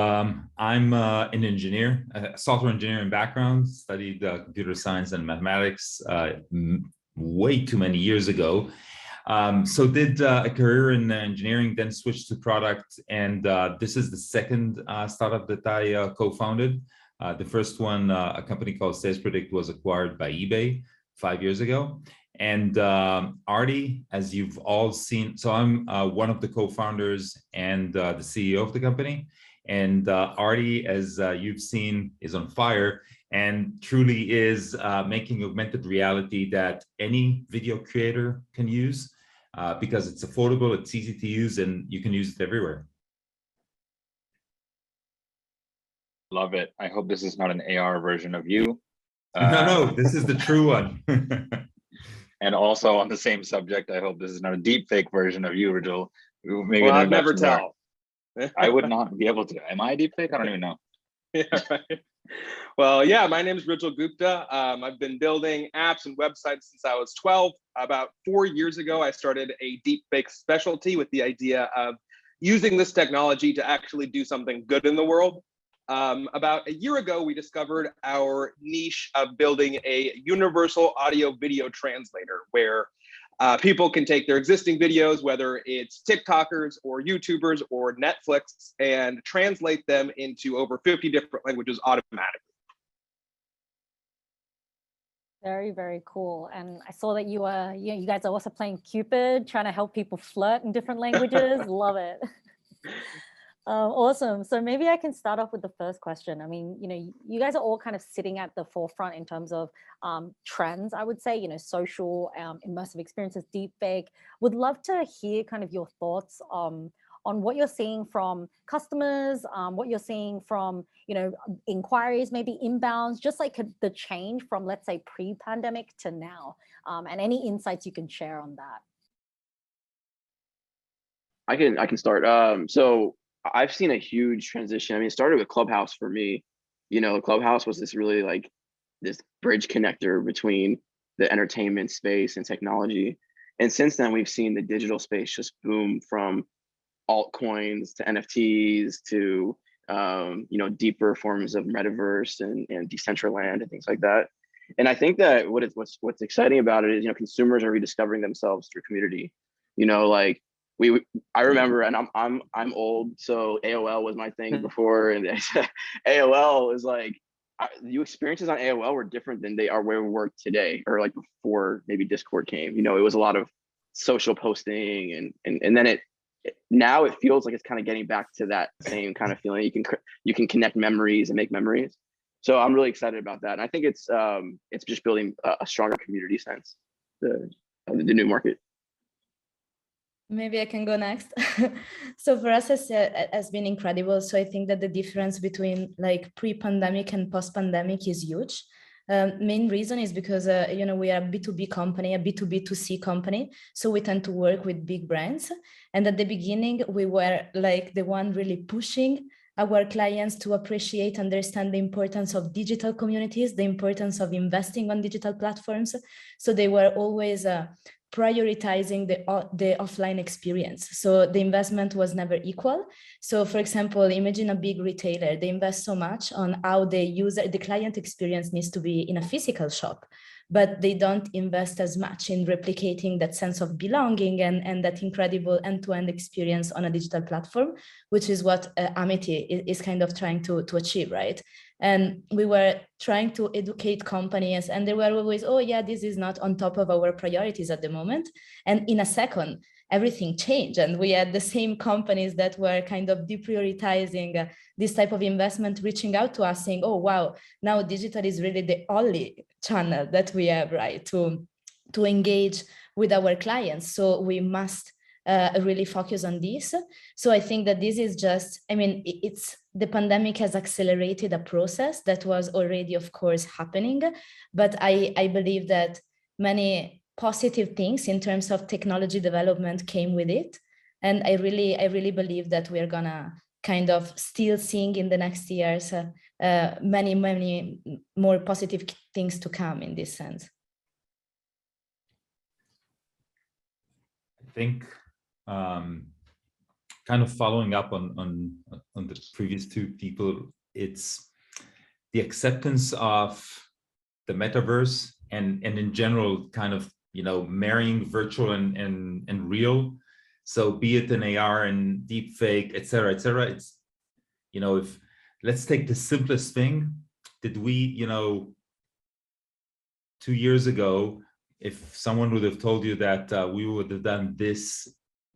I'm an engineer, a software engineering background, studied computer science and mathematics way too many years ago. So did a career in engineering, then switched to product. And this is the second startup that I co-founded. The first one, a company called SalesPredict, was acquired by eBay 5 years ago. And ARTI, as you've all seen, so I'm one of the co-founders and the CEO of the company. And ARTI, as you've seen, is on fire and truly is making augmented reality that any video creator can use because it's affordable, it's easy to use, and you can use it everywhere. Love it. I hope this is not an AR version of you. No, this is the true one. And also on the same subject, I hope this is not a deep fake version of you, Virgil. Maybe well, I'll never tell. I would not be able to. Am I a deep fake? I don't even know. Yeah, right. Well, yeah, my name is Virgil Gupta. I've been building apps and websites since I was 12. About 4 years ago, I started a deepfake specialty with the idea of using this technology to actually do something good in the world. About a year ago, we discovered our niche of building a universal audio video translator where people can take their existing videos, whether it's TikTokers or YouTubers or Netflix, and translate them into over 50 different languages automatically. Very, very cool. And I saw that you guys are also playing Cupid, trying to help people flirt in different languages. Love it. Awesome. So maybe I can start off with the first question. I mean, you guys are all kind of sitting at the forefront in terms of trends, I would say, social, immersive experiences, deepfake. Would love to hear kind of your thoughts on what you're seeing from customers, what you're seeing from, inquiries, maybe inbounds, just like the change from, let's say, pre-pandemic to now, and any insights you can share on that. I can start. So I've seen a huge transition. I mean, it started with Clubhouse for me. Clubhouse was this really like this bridge connector between the entertainment space and technology. And since then, we've seen the digital space just boom from altcoins to NFTs to deeper forms of metaverse and Decentraland and things like that. And I think that what's exciting about it is consumers are rediscovering themselves through community. I remember, and I'm old, so AOL was my thing before, and AOL is like the experiences on AOL were different than they are where we work today, or like before maybe Discord came. It was a lot of social posting, and then now it feels like it's kind of getting back to that same kind of feeling. You can connect memories and make memories. So I'm really excited about that, and I think it's just building a stronger community sense, the new market. Maybe I can go next. So for us, has been incredible. So I think that the difference between like pre-pandemic and post-pandemic is huge. Main reason is because we are a B2B company, a B2B2C company. So we tend to work with big brands. And at the beginning, we were like the one really pushing our clients to appreciate, understand the importance of digital communities, the importance of investing on digital platforms. So they were always prioritizing the offline experience. So the investment was never equal. So for example, imagine a big retailer, they invest so much on how the client experience needs to be in a physical shop, but they don't invest as much in replicating that sense of belonging and that incredible end-to-end experience on a digital platform, which is what Amity is kind of trying to achieve, right? And we were trying to educate companies, and they were always, oh yeah, this is not on top of our priorities at the moment. And in a second, everything changed, and we had the same companies that were kind of deprioritizing this type of investment, reaching out to us saying, oh wow, now digital is really the only channel that we have, right, to engage with our clients. So we must really focus on this. So I think that this is just, the pandemic has accelerated a process that was already, of course, happening, but I believe that many positive things in terms of technology development came with it. And I really believe that we're gonna kind of still seeing in the next years many more positive things to come in this sense. I think kind of following up on the previous two people, it's the acceptance of the metaverse and in general kind of marrying virtual and real. So be it an AR and deep fake, et cetera, it's if let's take the simplest thing. Did we 2 years ago, if someone would have told you that we would have done this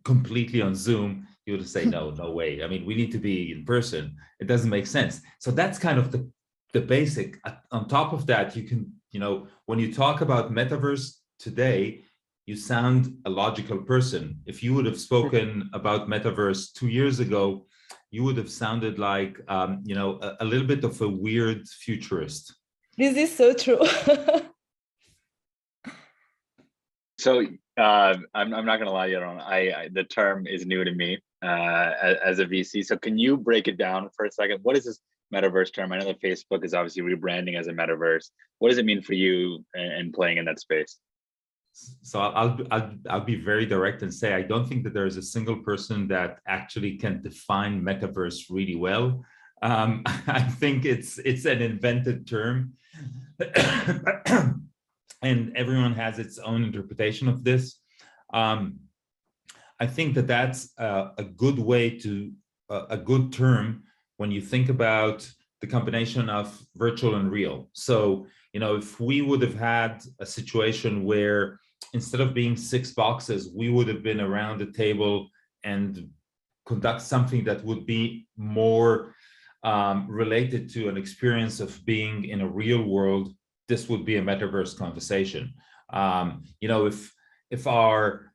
completely on Zoom, You would say, no way. I mean, we need to be in person. It doesn't make sense. So that's kind of the basic. On top of that, you can, when you talk about metaverse today, you sound a logical person. If you would have spoken about metaverse 2 years ago, you would have sounded like, a little bit of a weird futurist. This is so true. So I'm not going to lie, Yaron. The term is new to me as a VC. So can you break it down for a second? What is this metaverse term? I know that Facebook is obviously rebranding as a metaverse. What does it mean for you and playing in that space? So I'll be very direct and say I don't think that there is a single person that actually can define metaverse really well. I think it's an invented term, and everyone has its own interpretation of this. I think that that's a good way to a good term when you think about the combination of virtual and real. So if we would have had a situation where instead of being 6 boxes, we would have been around the table and conduct something that would be more related to an experience of being in a real world, this would be a metaverse conversation. If our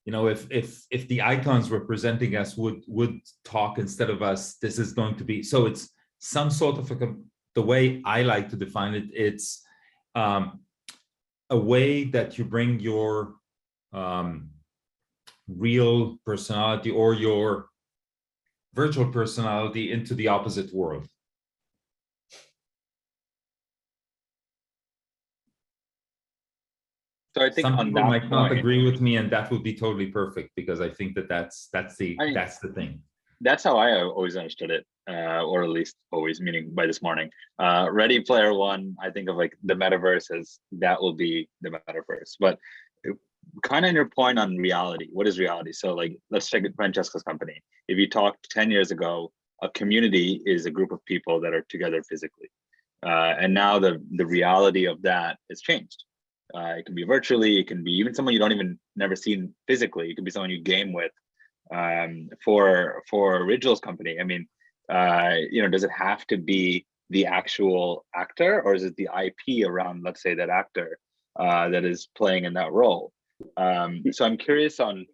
if the icons representing us would talk instead of us, this is going to be, so it's some sort of the way I like to define it, it's a way that you bring your real personality or your virtual personality into the opposite world. So I think some people might not point, agree with me, and that would be totally perfect because I think that that's the thing. That's how I always understood it, or at least always, meaning by this morning. Ready Player One, I think of like the metaverse as that will be the metaverse. But kind of in your point on reality, what is reality? So like, let's take Francesca's company. If you talked 10 years ago, a community is a group of people that are together physically. And now the reality of that has changed. It can be virtually, it can be even someone you don't even never seen physically. It could be someone you game with. For Original's company, I mean, does it have to be the actual actor, or is it the IP around, let's say, that actor that is playing in that role? So I'm curious on,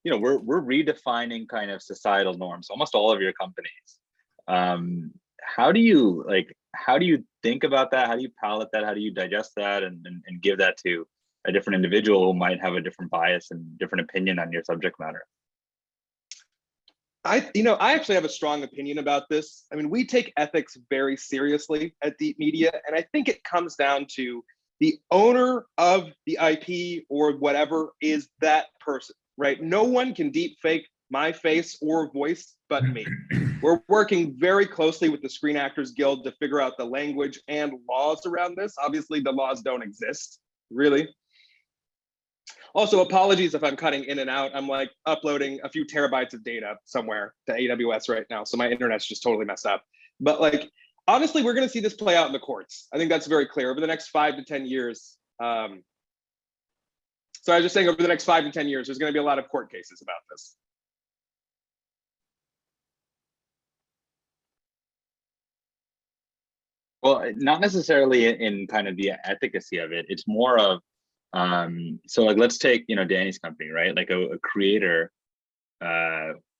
we're redefining kind of societal norms, almost all of your companies. How do you think about that? How do you palate that? How do you digest that and give that to a different individual who might have a different bias and different opinion on your subject matter? I actually have a strong opinion about this. I mean, we take ethics very seriously at DeepMedia, and I think it comes down to the owner of the IP or whatever is that person, right? No one can deep fake my face or voice but me. We're working very closely with the Screen Actors Guild to figure out the language and laws around this. Obviously, the laws don't exist, really. Also, apologies if I'm cutting in and out. I'm like uploading a few terabytes of data somewhere to AWS right now, so my internet's just totally messed up. But like, obviously, we're going to see this play out in the courts. I think that's very clear over the next 5 to 10 years. So I was just saying, over the next 5 to 10 years, there's going to be a lot of court cases about this. Well, not necessarily in kind of the efficacy of it. It's more of, so like, let's take, Danny's company, right? Like a creator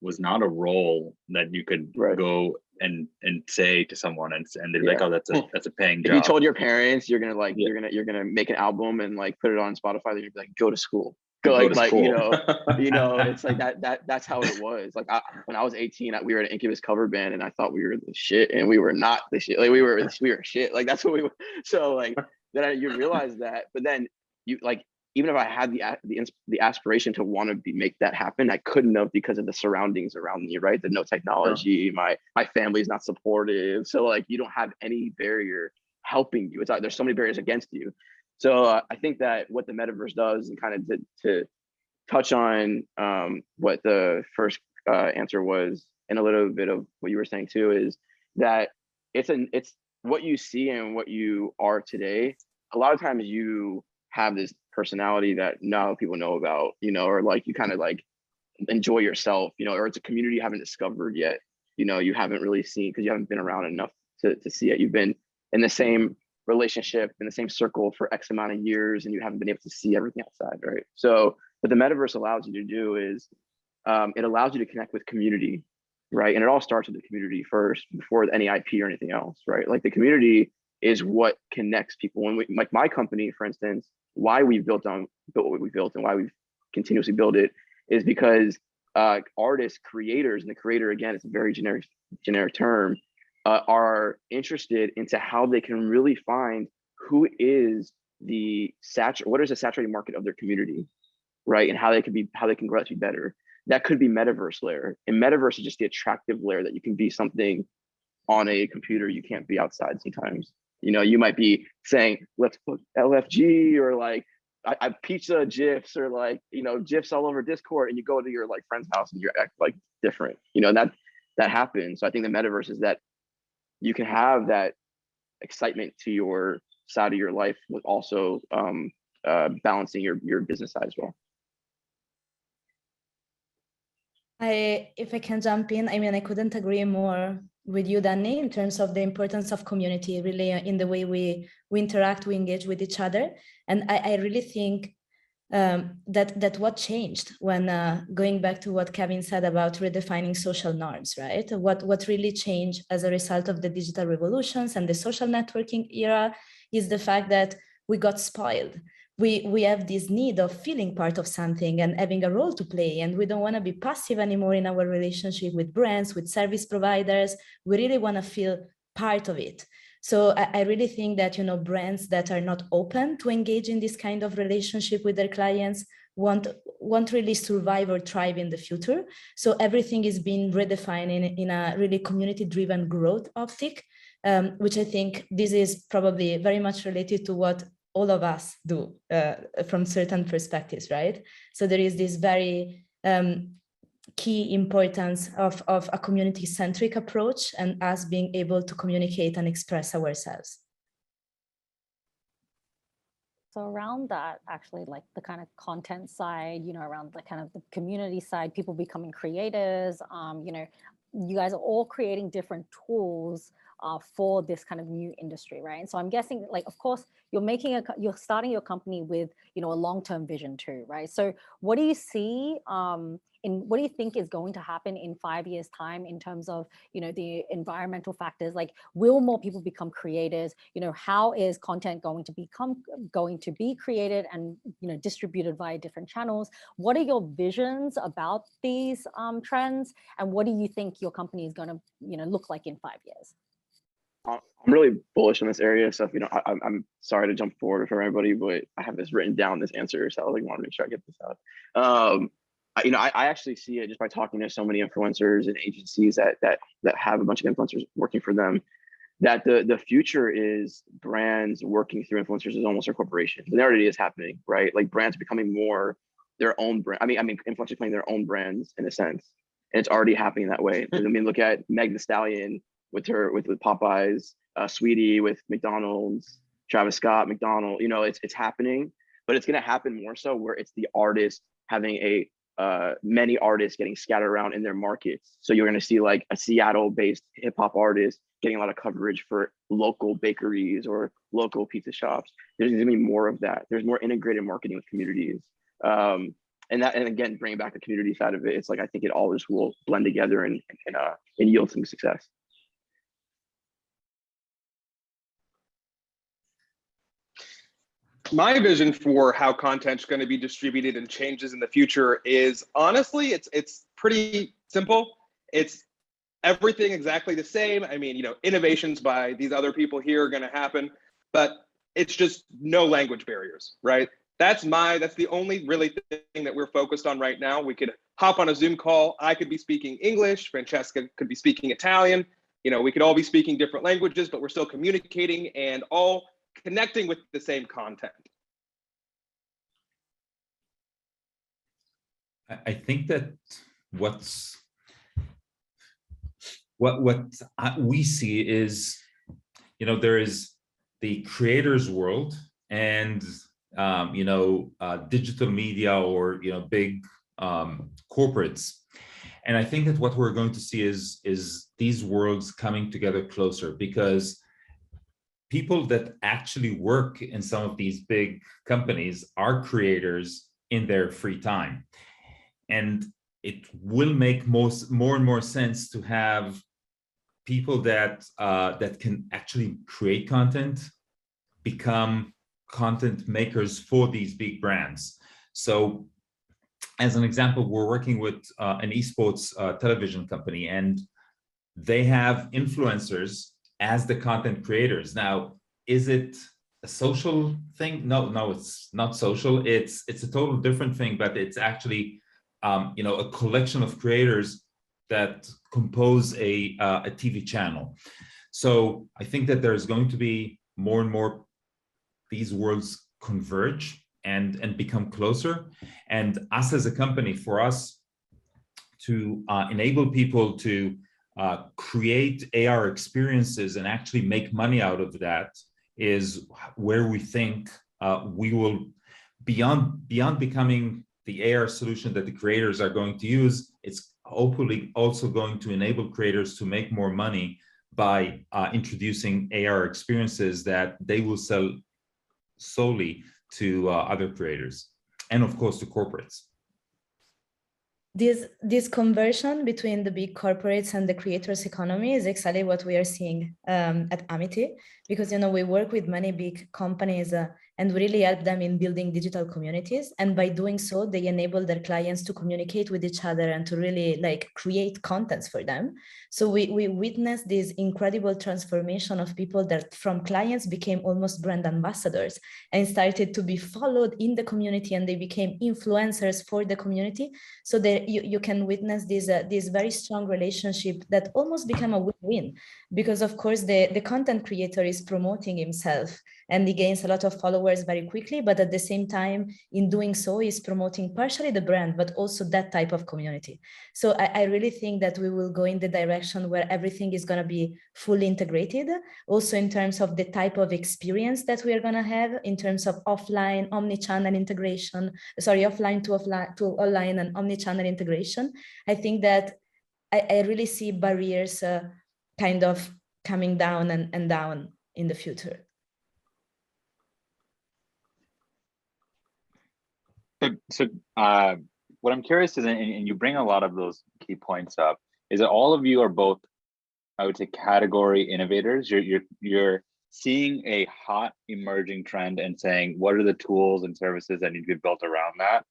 was not a role that you could go and say to someone and they'd be like, oh, that's a paying job. If you told your parents you're gonna make an album and like put it on Spotify, they'd be like, go to school. Go to school. It's like that's how it was. Like when I was 18, we were an Incubus cover band, and I thought we were the shit, and we were not the shit. Like we were shit. Like that's what we were. So like then you realize that, but then you like, even if I had the aspiration to want to make that happen, I couldn't have because of the surroundings around me, right? The no technology, my family's not supportive, so like you don't have any barrier helping you. It's like there's so many barriers against you. So I think that what the metaverse does, and kind of to touch on what the first answer was, and a little bit of what you were saying too, is that it's what you see and what you are today. A lot of times you have this personality that now people know about, you know, or like you kind of like enjoy yourself, you know, or it's a community you haven't discovered yet, you know, you haven't really seen because you haven't been around enough to see it. You've been in the same relationship, in the same circle for X amount of years, and you haven't been able to see everything outside, right? So what the metaverse allows you to do is it allows you to connect with community, right? And it all starts with the community first before any IP or anything else, right? Like the community is what connects people. When we, like my company, for instance, why we've built what we built and why we've continuously built it is because artists, creators, and the creator, again, it's a very generic term, are interested into how they can really find who is what is the saturated market of their community, right? And how they can grow that to be better. That could be metaverse layer. And metaverse is just the attractive layer that you can be something on a computer you can't be outside sometimes. You know, you might be saying, let's put LFG or like I pizza GIFs or like, you know, GIFs all over Discord, and you go to your like friend's house and you act like different, you know, that happens. So I think the metaverse is that you can have that excitement to your side of your life with also balancing your business side as well. If I can jump in, I mean, I couldn't agree more with you, Danny, in terms of the importance of community, really, in the way we interact, we engage with each other. And I really think that what changed when going back to what Kevin said about redefining social norms, right? What really changed as a result of the digital revolutions and the social networking era is the fact that we got spoiled. We have this need of feeling part of something and having a role to play, and we don't want to be passive anymore in our relationship with brands, with service providers. We really want to feel part of it. So I really think that, you know, brands that are not open to engage in this kind of relationship with their clients won't really survive or thrive in the future. So everything is being redefined in a really community-driven growth optic, which I think this is probably very much related to what all of us do from certain perspectives, right? So there is this very key importance of a community-centric approach and us being able to communicate and express ourselves. So around that, actually, like the kind of content side, you know, around the kind of the community side, people becoming creators, you know, you guys are all creating different tools for this kind of new industry, right? And so I'm guessing, like, of course, you're starting your company with, you know, a long-term vision too, right? So what do you see what do you think is going to happen in 5 years' time in terms of, you know, the environmental factors? Like, will more people become creators? You know, how is content going to be created and, you know, distributed via different channels? What are your visions about these trends, and what do you think your company is going to, you know, look like in 5 years? I'm really bullish on this area. So, you know, I'm sorry to jump forward for everybody, but I have this written down, this answer. So I want to make sure I get this out. You know, I actually see it just by talking to so many influencers and agencies that have a bunch of influencers working for them, that the future is brands working through influencers as almost a corporation. And it already is happening, right? Like brands becoming more their own brand. I mean, influencers playing their own brands in a sense. And it's already happening that way. I mean, look at Meg Thee Stallion with Popeyes, Sweetie with McDonald's, Travis Scott, McDonald's. You know, it's happening, but it's going to happen more so where it's the artist having many artists getting scattered around in their markets. So you're going to see like a Seattle-based hip hop artist getting a lot of coverage for local bakeries or local pizza shops. There's going to be more of that. There's more integrated marketing with communities. And again, bringing back the community side of it, it's like, I think it all just will blend together and yield some success. My vision for how content's going to be distributed and changes in the future is, honestly, it's pretty simple. It's everything exactly the same. I mean, you know, innovations by these other people here are going to happen, but it's just no language barriers, right? That's the only really thing that we're focused on right now. We could hop on a Zoom call. I could be speaking English. Francesca could be speaking Italian. You know, we could all be speaking different languages, but we're still communicating and all connecting with the same content. I think that what we see is, you know, there is the creators world and digital media or big corporates. And I think that what we're going to see is these worlds coming together closer, because people that actually work in some of these big companies are creators in their free time. And it will make more and more sense to have people that can actually create content become content makers for these big brands. So as an example, we're working with an esports television company, and they have influencers as the content creators. Now, is it a social thing? No, it's not social. It's a total different thing, but it's actually a collection of creators that compose a TV channel. So I think that there's going to be more and more these worlds converge and become closer. And us as a company, for us to enable people to create AR experiences and actually make money out of that is where we think we will, beyond becoming the AR solution that the creators are going to use, it's hopefully also going to enable creators to make more money by introducing AR experiences that they will sell solely to other creators, and of course to corporates. This conversion between the big corporates and the creators economy is exactly what we are seeing at Amity, because we work with many big companies and we really help them in building digital communities. And by doing so, they enable their clients to communicate with each other and to really create contents for them. So we witnessed this incredible transformation of people that from clients became almost brand ambassadors and started to be followed in the community, and they became influencers for the community. So that you can witness this very strong relationship that almost become a win-win, because of course the content creator is promoting himself and he gains a lot of followers very quickly, but at the same time, in doing so, he's promoting partially the brand, but also that type of community. So I really think that we will go in the direction where everything is going to be fully integrated, also in terms of the type of experience that we are going to have in terms of offline, omni-channel integration, offline to online and omni-channel integration. I think that I really see barriers kind of coming down and down in the future. So what I'm curious is, and you bring a lot of those key points up, is that all of you are both, I would say, category innovators. You're seeing a hot emerging trend and saying, what are the tools and services that need to be built around that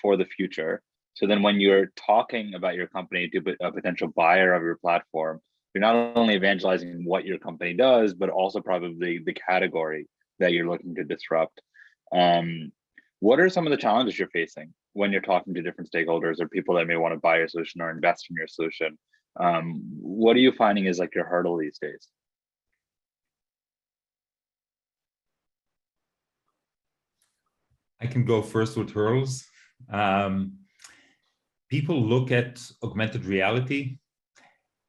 for the future? So then when you're talking about your company to a potential buyer of your platform, you're not only evangelizing what your company does, but also probably the category that you're looking to disrupt. What are some of the challenges you're facing when you're talking to different stakeholders or people that may want to buy your solution or invest in your solution? What are you finding is your hurdle these days? I can go first with hurdles. People look at augmented reality,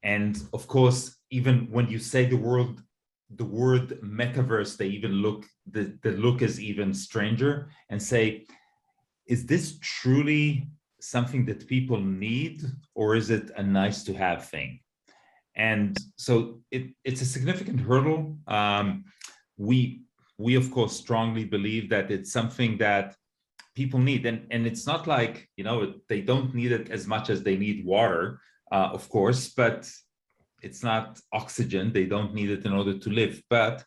and of course, even when you say the word metaverse, they even look, the look is even stranger and say, is this truly something that people need, or is it a nice to have thing? And so it's a significant hurdle. We of course strongly believe that it's something that people need, and it's not like, they don't need it as much as they need water, of course, but it's not oxygen. They don't need it in order to live, but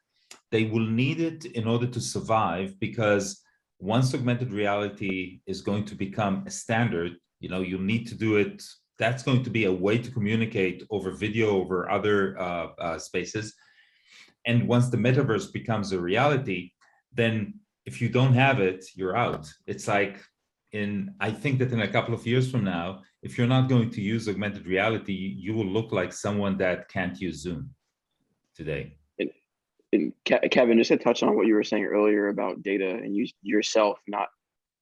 they will need it in order to survive, because once augmented reality is going to become a standard, you'll need to do it. That's going to be a way to communicate over video, over other spaces. And once the metaverse becomes a reality, then if you don't have it, you're out. It's like I think that in a couple of years from now, if you're not going to use augmented reality, you will look like someone that can't use Zoom today. And Kevin, just to touch on what you were saying earlier about data and you yourself not,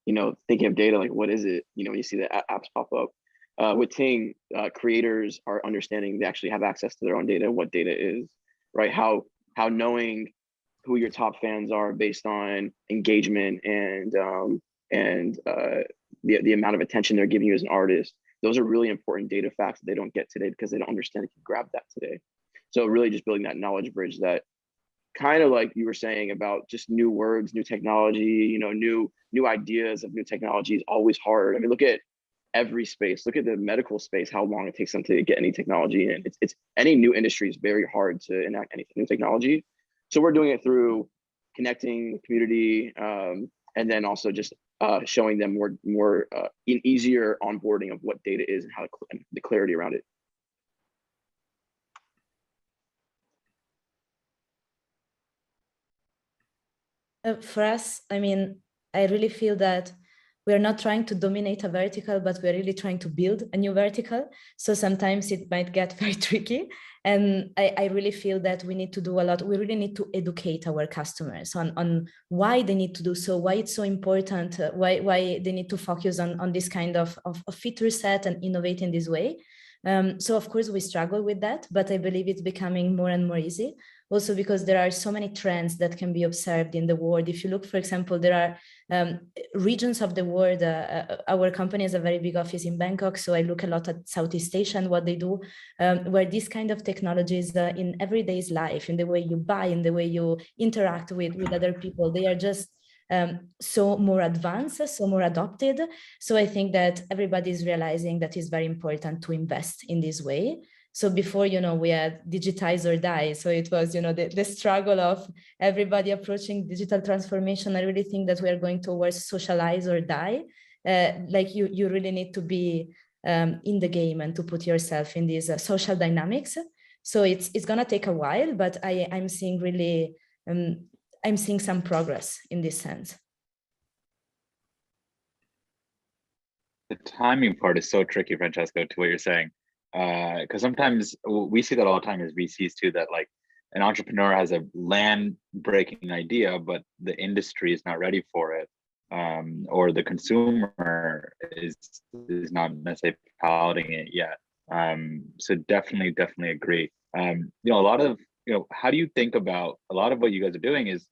thinking of data, like what is it, when you see the apps pop up. With Ting, creators are understanding they actually have access to their own data, what data is, right? How knowing who your top fans are based on engagement and the amount of attention they're giving you as an artist. Those are really important data facts that they don't get today because they don't understand they can grab that today. So really just building that knowledge bridge, that kind of like you were saying about just new words, new technology, you know, new ideas of new technology is always hard. I mean, look at every space, look at the medical space, how long it takes them to get any technology. And it's any new industry is very hard to enact any new technology. So we're doing it through connecting the community, and then also just showing them more an easier onboarding of what data is and how and the clarity around it. For us, I mean, I really feel that we're not trying to dominate a vertical, but we're really trying to build a new vertical. So sometimes it might get very tricky. And I really feel that we need to do a lot. We really need to educate our customers on why they need to do so, why it's so important, why they need to focus on this kind of feature set and innovate in this way. So of course we struggle with that, but I believe it's becoming more and more easy. Also because there are so many trends that can be observed in the world. If you look, for example, there are regions of the world. Our company has a very big office in Bangkok, so I look a lot at Southeast Asia and what they do, where this kind of technologies in everyday's life, in the way you buy, in the way you interact with other people, they are just so more advanced, so more adopted. So I think that everybody is realizing that it's very important to invest in this way. So before, you know, we had digitize or die. So it was, you know, the struggle of everybody approaching digital transformation. I really think that we are going towards socialize or die. Like you really need to be in the game and to put yourself in these social dynamics. So it's going to take a while, but I'm seeing really, I'm seeing some progress in this sense. The timing part is so tricky, Francesco, to what you're saying. Because sometimes we see that all the time as VCs too, that like an entrepreneur has a land-breaking idea, but the industry is not ready for it, or the consumer is not necessarily piloting it yet. So definitely agree. You know, a lot of, you know, how do you think about a lot of what you guys are doing is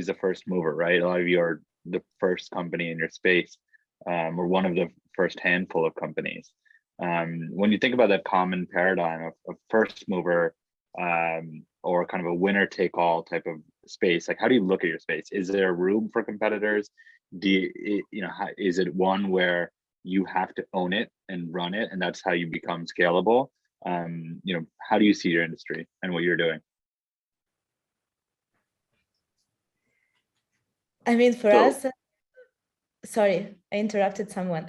the first mover, right? A lot of you are the first company in your space, or one of the first handful of companies. When you think about that common paradigm of first mover, or kind of a winner take all type of space, like how do you look at your space? Is there room for competitors? Is it one where you have to own it and run it, and that's how you become scalable? You know, how do you see your industry and what you're doing? I mean, for us, sorry, I interrupted someone.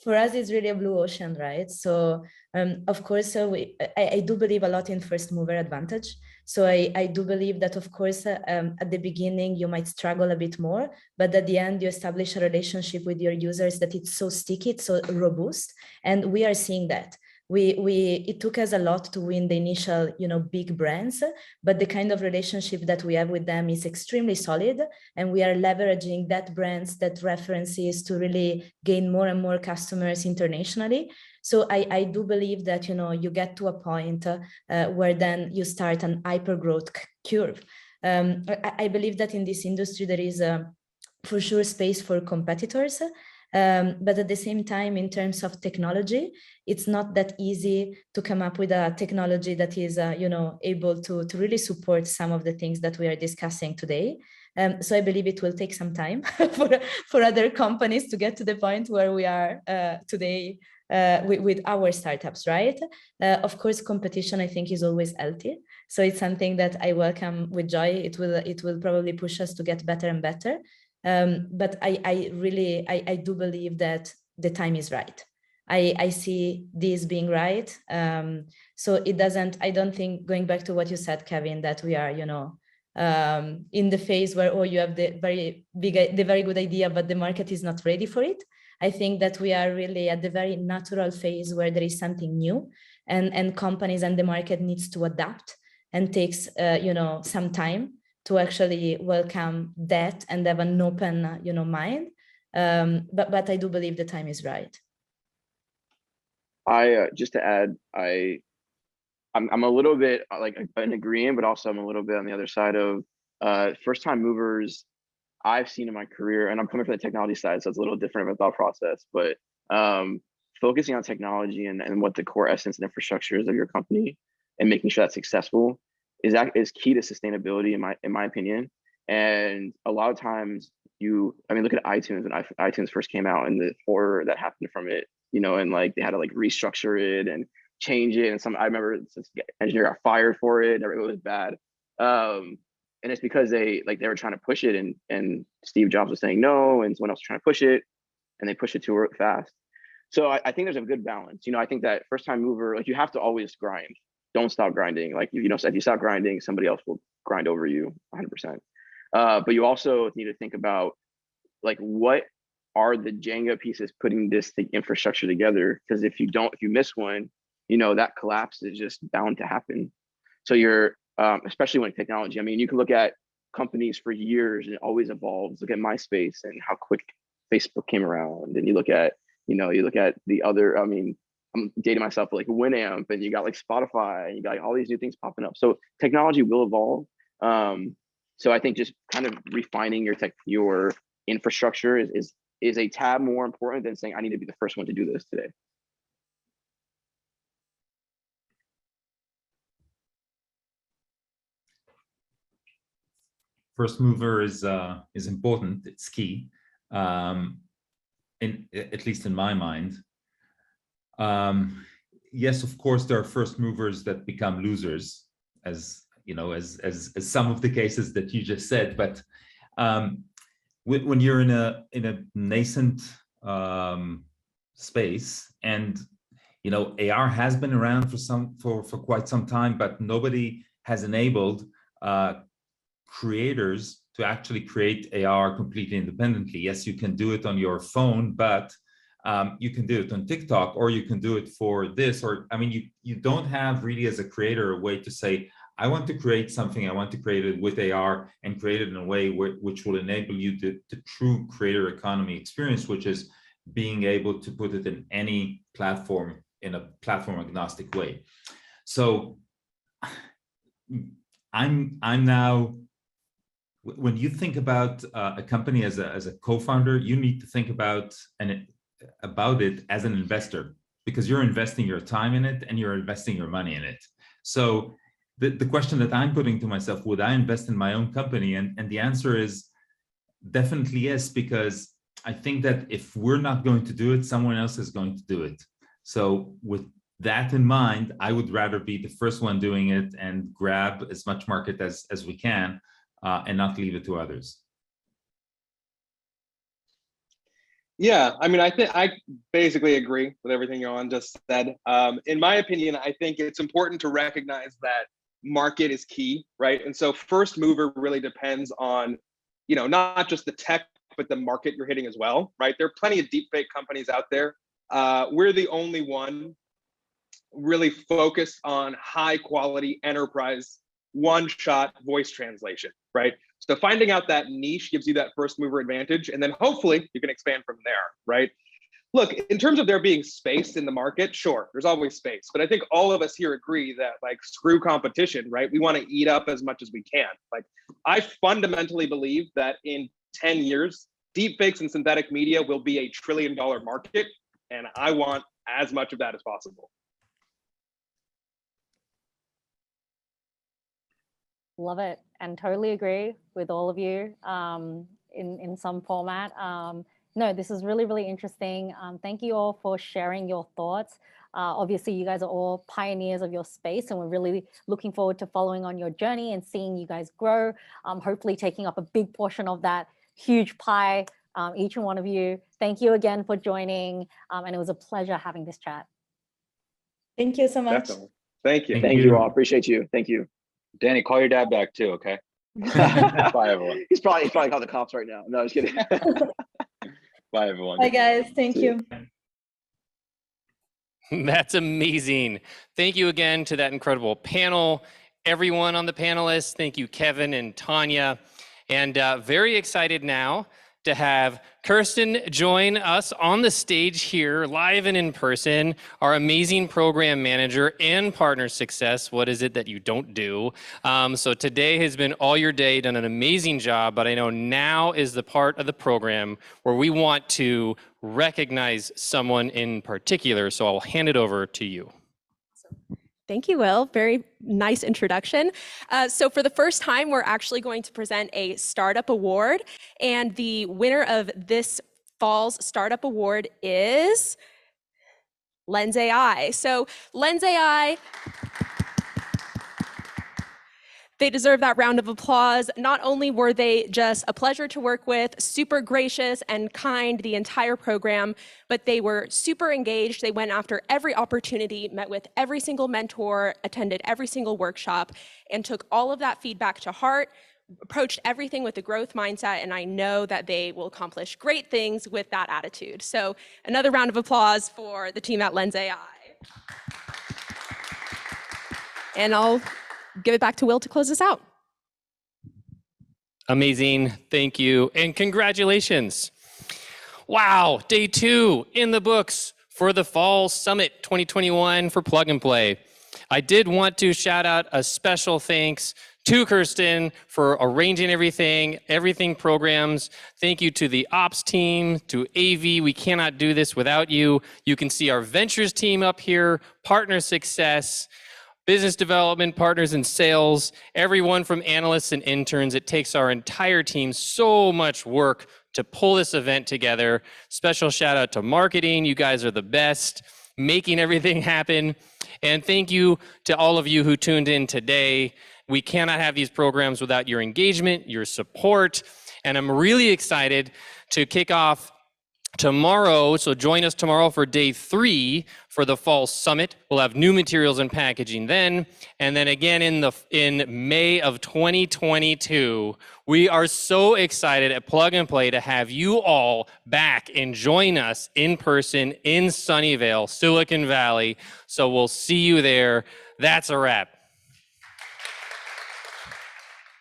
For us, it's really a blue ocean, right? So of course, I do believe a lot in first mover advantage. So I do believe that, of course, at the beginning, you might struggle a bit more, but at the end, you establish a relationship with your users that it's so sticky, it's so robust. And we are seeing that. It took us a lot to win the initial, you know, big brands, but the kind of relationship that we have with them is extremely solid, and we are leveraging that brands, that references to really gain more and more customers internationally. So I do believe that, you know, you get to a point where then you start an hyper growth curve. I believe that in this industry there is for sure space for competitors. But at the same time, in terms of technology, it's not that easy to come up with a technology that is, you know, able to really support some of the things that we are discussing today. So I believe it will take some time for other companies to get to the point where we are today with our startups, right? Of course, competition, I think, is always healthy. So it's something that I welcome with joy. It will probably push us to get better and better. But I do believe that the time is right. I see this being right. So it doesn't, I don't think, going back to what you said, Kevin, that we are, you know, in the phase where, oh, you have the very good idea, but the market is not ready for it. I think that we are really at the very natural phase where there is something new, and companies and the market needs to adapt, and takes, you know, some time to actually welcome that and have an open, you know, mind. But I do believe the time is right. Just to add, I I'm a little bit like in agreeing, but also I'm a little bit on the other side of first time movers I've seen in my career, and I'm coming from the technology side, so it's a little different of a thought process, but focusing on technology and what the core essence and infrastructure is of your company and making sure that's successful is key to sustainability in my opinion. And a lot of times look at iTunes. When iTunes first came out and the horror that happened from it, and like they had to like restructure it and change it. And I remember this engineer got fired for it. It was bad. And it's because they were trying to push it and Steve Jobs was saying no, and someone else was trying to push it and they pushed it too fast. So I think there's a good balance. I think that first time mover, like you have to always grind. Don't stop grinding. Like, if you stop grinding, somebody else will grind over you 100%. But you also need to think about like, what are the Jenga pieces putting this infrastructure together? Because if you miss one, that collapse is just bound to happen. So you're, especially when technology, you can look at companies for years and it always evolves. Look at MySpace and how quick Facebook came around. And you look at the other, I'm dating myself, like Winamp, and you got like Spotify, and you got like, all these new things popping up. So technology will evolve. So I think just kind of refining your infrastructure is a tab more important than saying I need to be the first one to do this today. First mover is important. It's key, at least in my mind. Yes, of course, there are first movers that become losers, as some of the cases that you just said. But when you're in a nascent space, and AR has been around for quite some time, but nobody has enabled creators to actually create AR completely independently. Yes, you can do it on your phone, but you can do it on TikTok, or you can do it for this, or you don't have really as a creator a way to say, I want to create something, I want to create it with AR and create it in a way which will enable you the true creator economy experience, which is being able to put it in any platform in a platform agnostic way. So I'm now, when you think about a company as a co-founder, you need to think about it as an investor, because you're investing your time in it and you're investing your money in it. So the question that I'm putting to myself, would I invest in my own company? And the answer is definitely yes, because I think that if we're not going to do it, someone else is going to do it. So with that in mind, I would rather be the first one doing it and grab as much market as we can, and not leave it to others. Yeah, I basically agree with everything Johan just said. In my opinion, I think it's important to recognize that market is key, right? And so first mover really depends on, not just the tech, but the market you're hitting as well, right? There are plenty of deepfake companies out there. We're the only one really focused on high quality enterprise one-shot voice translation, right? So finding out that niche gives you that first mover advantage, and then hopefully you can expand from there, right? Look, in terms of there being space in the market, sure, there's always space, but I think all of us here agree that screw competition, right? We want to eat up as much as we can. I fundamentally believe that in 10 years, deepfakes and synthetic media will be $1 trillion market, and I want as much of that as possible. Love it, and totally agree with all of you in some format. No, this is really, really interesting. Thank you all for sharing your thoughts. Obviously, you guys are all pioneers of your space, and we're really looking forward to following on your journey and seeing you guys grow, hopefully taking up a big portion of that huge pie, each and one of you. Thank you again for joining, and it was a pleasure having this chat. Thank you so much. Definitely. Thank you. Thank you all. Appreciate you. Thank you. Danny, call your dad back too, okay? Bye, everyone. He's probably calling the cops right now. No, I was kidding. Bye, everyone. Bye, guys. Thank you. That's amazing. Thank you again to that incredible panel, everyone on the panelists. Thank you, Kevin and Tanya. And very excited now to have Kirsten join us on the stage here, live and in person, our amazing program manager and partner success. What is it that you don't do? So today has been all your day, done an amazing job, but I know now is the part of the program where we want to recognize someone in particular, so I'll hand it over to you. Thank you, Will. Very nice introduction. So for the first time, we're actually going to present a startup award, and the winner of this fall's startup award is Lens AI. So Lens AI, they deserve that round of applause. Not only were they just a pleasure to work with, super gracious and kind the entire program, but they were super engaged. They went after every opportunity, met with every single mentor, attended every single workshop, and took all of that feedback to heart, approached everything with a growth mindset, and I know that they will accomplish great things with that attitude. So another round of applause for the team at Lens AI. And I'll give it back to Will to close this out. Amazing, thank you, and congratulations. Wow, day 2 in the books for the Fall Summit 2021 for Plug and Play. I did want to shout out a special thanks to Kirsten for arranging everything programs. Thank you to the ops team, to AV. We cannot do this without you. You can see our ventures team up here, partner success, business development, partners in sales, everyone from analysts and interns. It takes our entire team so much work to pull this event together. Special shout out to marketing. You guys are the best, making everything happen. And thank you to all of you who tuned in today. We cannot have these programs without your engagement, your support. And I'm really excited to kick off tomorrow, so join us tomorrow for day 3 for the Fall Summit. We'll have new materials and packaging then. And then again in May of 2022, we are so excited at Plug and Play to have you all back and join us in person in Sunnyvale, Silicon Valley. So we'll see you there. That's a wrap.